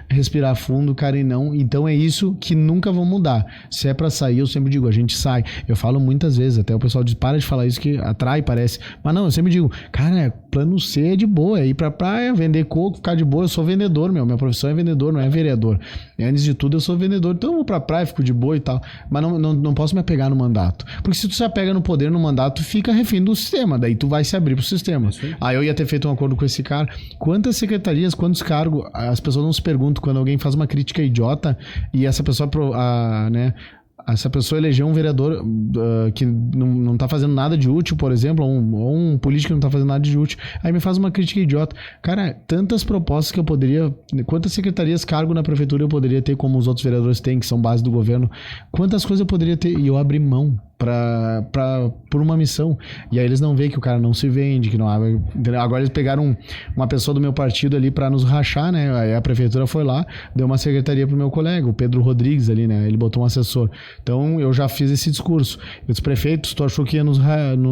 respirar fundo, cara, e não. Então é isso que nunca vão mudar. Se é pra sair, eu sempre digo, a gente sai. Eu falo muitas vezes, até o pessoal diz, para de falar isso que atrai, parece. Mas não, eu sempre digo, cara, plano C é de boa, é ir pra praia, vender coco, ficar de boa. Eu sou vendedor, minha profissão é vendedor, não é vereador. E antes de tudo, eu sou vendedor, então eu vou pra praia, fico de boa e tal. Mas não posso me apegar no mandato. Porque se tu se apega no poder, no mandato, tu fica refém do sistema. Daí tu vai se abrir pro sistema. Aí eu ia ter feito um acordo com esse cara. Quantas secretarias, quantos cargos, as pessoas não se perguntam quando alguém faz uma crítica idiota e essa pessoa, essa pessoa elegeu um vereador que não tá fazendo nada de útil, por exemplo, ou um político que não tá fazendo nada de útil, aí me faz uma crítica idiota. Cara, tantas propostas que eu poderia... Quantas secretarias, cargo na prefeitura eu poderia ter, como os outros vereadores têm, que são base do governo? Quantas coisas eu poderia ter? E eu abri mão por uma missão. E aí eles não veem que o cara não se vende, que não abre. Agora eles pegaram uma pessoa do meu partido ali pra nos rachar, né? Aí a prefeitura foi lá, deu uma secretaria pro meu colega, o Pedro Rodrigues ali, né? Ele botou um assessor. Então eu já fiz esse discurso. Eu disse, prefeito, tu achou que ia nos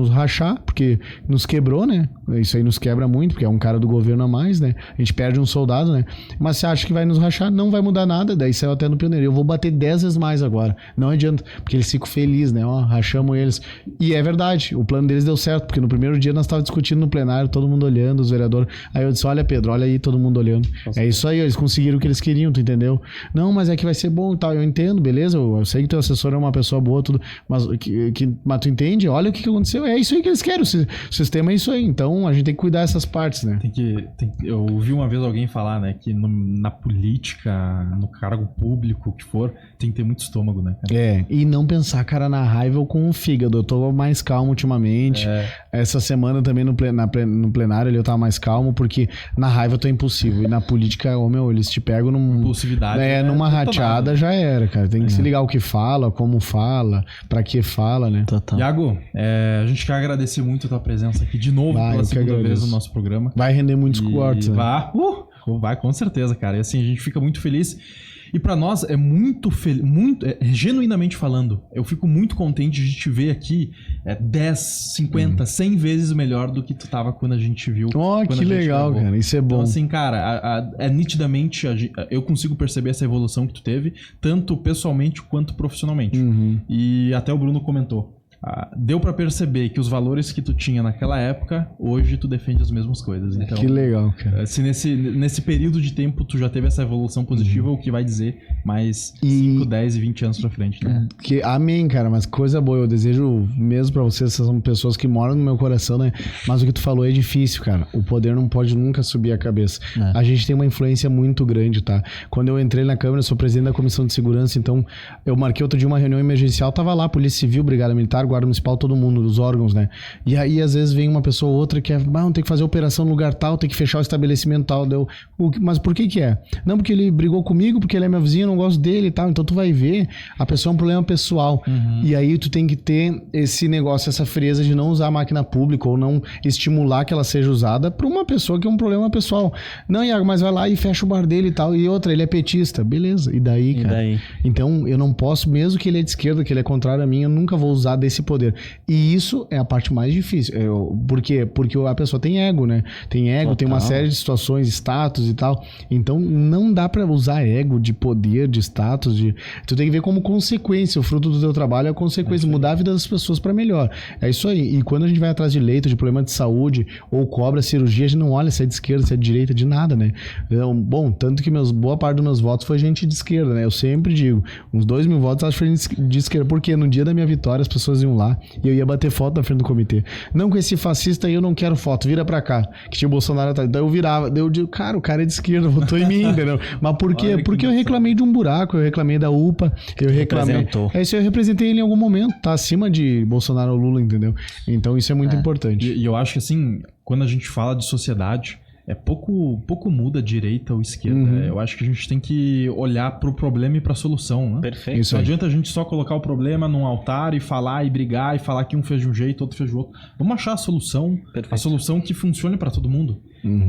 rachar, porque nos quebrou, né? Isso aí nos quebra muito, porque é um cara do governo a mais, né? A gente perde um soldado, né? Mas você acha que vai nos rachar? Não vai mudar nada. Daí saiu até no pioneiro. Eu vou bater 10 vezes mais agora. Não adianta, porque eles ficam felizes, né? Ó, rachamos eles. E é verdade, o plano deles deu certo, porque no primeiro dia nós estávamos discutindo no plenário, todo mundo olhando, os vereadores. Aí eu disse, olha Pedro, olha aí, todo mundo olhando. Nossa, é isso aí, eles conseguiram o que eles queriam, tu entendeu? Não, mas é que vai ser bom e tal, eu entendo, beleza, eu sei que teu assessor é uma pessoa boa, tudo, mas tu entende? Olha o que aconteceu, é isso aí que eles querem, o sistema é isso aí, então a gente tem que cuidar dessas partes, né? Eu ouvi uma vez alguém falar, né, que na política, no cargo público, o que for, tem que ter muito estômago, né, cara? É, e não pensar, cara, na raiva ou com o fígado. Eu tô mais calmo ultimamente. Essa semana também no plenário ali eu tava mais calmo, porque na raiva eu tô impulsivo. E na política, eles te pegam impulsividade. Numa rateada já era, cara. Tem que se ligar o que fala, como fala, pra que fala, né? Total. Iago, a gente quer agradecer muito a tua presença aqui de novo pela segunda vez no nosso programa. Vai render muitos cortes, né? Vai, com certeza, cara. E assim, a gente fica muito feliz. E pra nós é muito genuinamente falando, eu fico muito contente de te ver aqui 10, 50, 100 vezes melhor do que tu tava quando a gente viu. Que legal, cara. Isso é bom. Então assim, cara, nitidamente eu consigo perceber essa evolução que tu teve, tanto pessoalmente quanto profissionalmente. E até o Bruno comentou. deu pra perceber que os valores que tu tinha naquela época, hoje tu defende as mesmas coisas. Então, que legal, cara. Se nesse período de tempo tu já teve essa evolução positiva, o que vai dizer mais 5, 10 e 20 anos pra frente, né? Amém, cara, mas coisa boa. Eu desejo mesmo pra vocês, vocês são pessoas que moram no meu coração, né? Mas o que tu falou é difícil, cara. O poder não pode nunca subir a cabeça. A gente tem uma influência muito grande, tá? Quando eu entrei na Câmara, eu sou presidente da Comissão de Segurança, então eu marquei outro dia uma reunião emergencial, tava lá, Polícia Civil, Brigada Militar, Guarda Municipal, todo mundo, dos órgãos, né? E aí, às vezes, vem uma pessoa ou outra que tem que fazer operação no lugar tal, tem que fechar o estabelecimento tal. Mas por que é? Não, porque ele brigou comigo, porque ele é meu vizinho, eu não gosto dele e tal. Então tu vai ver, a pessoa é um problema pessoal. E aí tu tem que ter esse negócio, essa frieza de não usar a máquina pública ou não estimular que ela seja usada pra uma pessoa que é um problema pessoal. Não, Iago, mas vai lá e fecha o bar dele e tal. E outra, ele é petista. Beleza. E daí, cara? daí? Então eu não posso, mesmo que ele é de esquerda, que ele é contrário a mim, eu nunca vou usar desse poder. E isso é a parte mais difícil. Por quê? Porque a pessoa tem ego, né? Tem ego, tem uma série de situações, status e tal. Então não dá pra usar ego de poder, de status, tu tem que ver como consequência. O fruto do teu trabalho é a consequência, mudar a vida das pessoas pra melhor. É isso aí. E quando a gente vai atrás de leito, de problema de saúde, ou cobra cirurgia, a gente não olha se é de esquerda, se é de direita, de nada, né? Então, bom, tanto que boa parte dos meus votos foi gente de esquerda, né? Eu sempre digo, uns 2.000 votos acho que foi gente de esquerda, porque no dia da minha vitória as pessoas iam lá e eu ia bater foto na frente do comitê. Não, com esse fascista aí eu não quero foto, vira pra cá, que tinha o Bolsonaro atrás. Daí eu virava, daí eu digo, cara, o cara é de esquerda, votou em mim, entendeu? Mas por quê? Porque eu reclamei de um buraco, eu reclamei da UPA, eu reclamei. É isso, eu representei ele em algum momento, tá acima de Bolsonaro ou Lula, entendeu? Então isso é muito importante. E eu acho que assim, quando a gente fala de sociedade, pouco muda direita ou esquerda. Eu acho que a gente tem que olhar pro problema e pra solução, né? Perfeito. Isso Não aí. adianta a gente só colocar o problema num altar e falar e brigar e falar que um fez de um jeito, outro fez de outro. Vamos achar a solução, a solução que funcione pra todo mundo.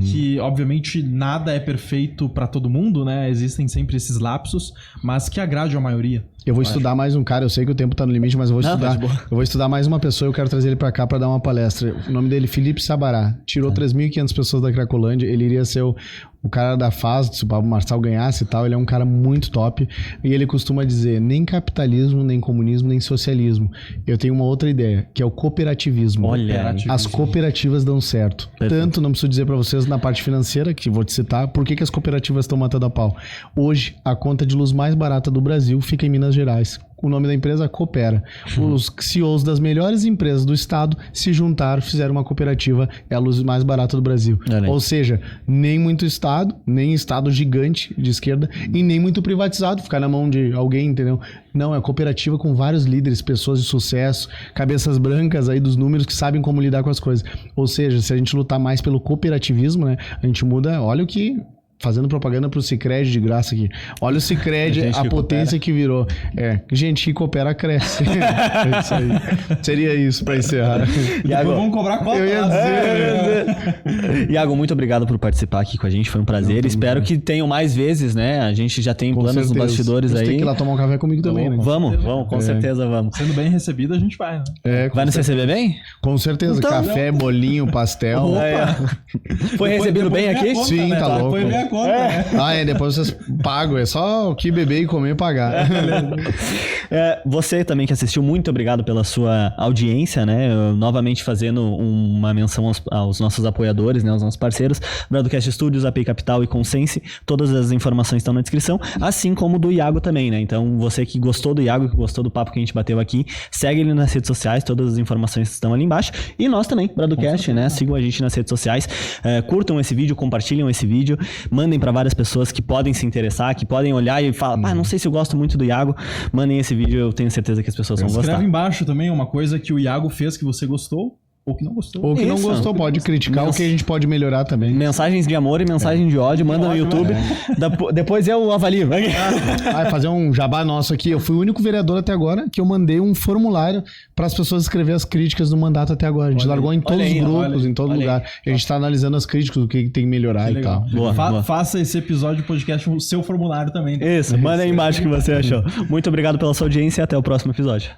Que, obviamente, nada é perfeito pra todo mundo, né? Existem sempre esses lapsos, mas que agrade a maioria. Eu vou estudar mais um cara, eu sei que o tempo tá no limite, mas eu vou estudar. de boa. Eu vou estudar mais uma pessoa, eu quero trazer ele pra cá pra dar uma palestra. O nome dele é Felipe Sabará. Tirou 3.500 pessoas da Cracolândia, ele iria ser o cara da FAS, se o Pablo Marçal ganhasse e tal, ele é um cara muito top. E ele costuma dizer, nem capitalismo, nem comunismo, nem socialismo. Eu tenho uma outra ideia, que é o cooperativismo. Olha, As cooperativas dão certo. Perfeito. Tanto, não preciso dizer pra vocês, na parte financeira, que vou te citar, por que as cooperativas estão matando a pau. Hoje, a conta de luz mais barata do Brasil fica em Minas Gerais. O nome da empresa Coopera. Os CEOs das melhores empresas do estado se juntaram, fizeram uma cooperativa, é a luz mais barata do Brasil. Ou seja, nem muito estado, nem estado gigante de esquerda, e nem muito privatizado, ficar na mão de alguém, entendeu? Não, é cooperativa com vários líderes, pessoas de sucesso, cabeças brancas aí dos números que sabem como lidar com as coisas. Ou seja, se a gente lutar mais pelo cooperativismo, né, a gente muda, olha o que... Fazendo propaganda pro Sicredi de graça aqui. Olha o Sicredi, a potência que virou. Gente que coopera cresce. É isso aí. Seria isso pra encerrar. Iago, Vamos cobrar quanto? Eu ia dizer. Iago, muito obrigado por participar aqui com a gente, foi um prazer. Espero que tenham mais vezes, né? A gente já tem planos nos bastidores aí. Você tem que ir lá tomar um café comigo também, né? Vamos, com certeza vamos. Sendo bem recebido, a gente vai, né? Vai nos receber bem? Com certeza. Então, café, bolinho, pastel. Foi recebido bem aqui? Sim, tá louco. Foi minha conta, né? Depois vocês pagam. É só o que beber e comer e pagar. Você também que assistiu, muito obrigado pela sua audiência, né? Novamente fazendo uma menção aos nossos apoiadores, né? Aos nossos parceiros, Bradocast Studios, API Capital e Consense. Todas as informações estão na descrição, assim como do Iago também, né? Então, você que gostou do Iago, que gostou do papo que a gente bateu aqui, segue ele nas redes sociais, todas as informações estão ali embaixo. E nós também, Bradocast, né? Sigam a gente nas redes sociais, curtam esse vídeo, compartilham esse vídeo, mandem para várias pessoas que podem se interessar, que podem olhar e falar, não sei se eu gosto muito do Iago, mandem esse vídeo, eu tenho certeza que as pessoas vão gostar. Escreve embaixo também uma coisa que o Iago fez que você gostou ou que não gostou. Ou que não gostou, pode criticar o que a gente pode melhorar também. Mensagens de amor e mensagem de ódio, manda no YouTube. Depois eu avalio. Fazer um jabá nosso aqui. Eu fui o único vereador até agora que eu mandei um formulário para as pessoas escrever as críticas do mandato até agora. A gente largou em todos os grupos, em todo lugar. A gente tá analisando as críticas, o que tem que melhorar e tal. Boa. Faça esse episódio de podcast o seu formulário também. Isso, manda aí embaixo o que você achou. Muito obrigado pela sua audiência e até o próximo episódio.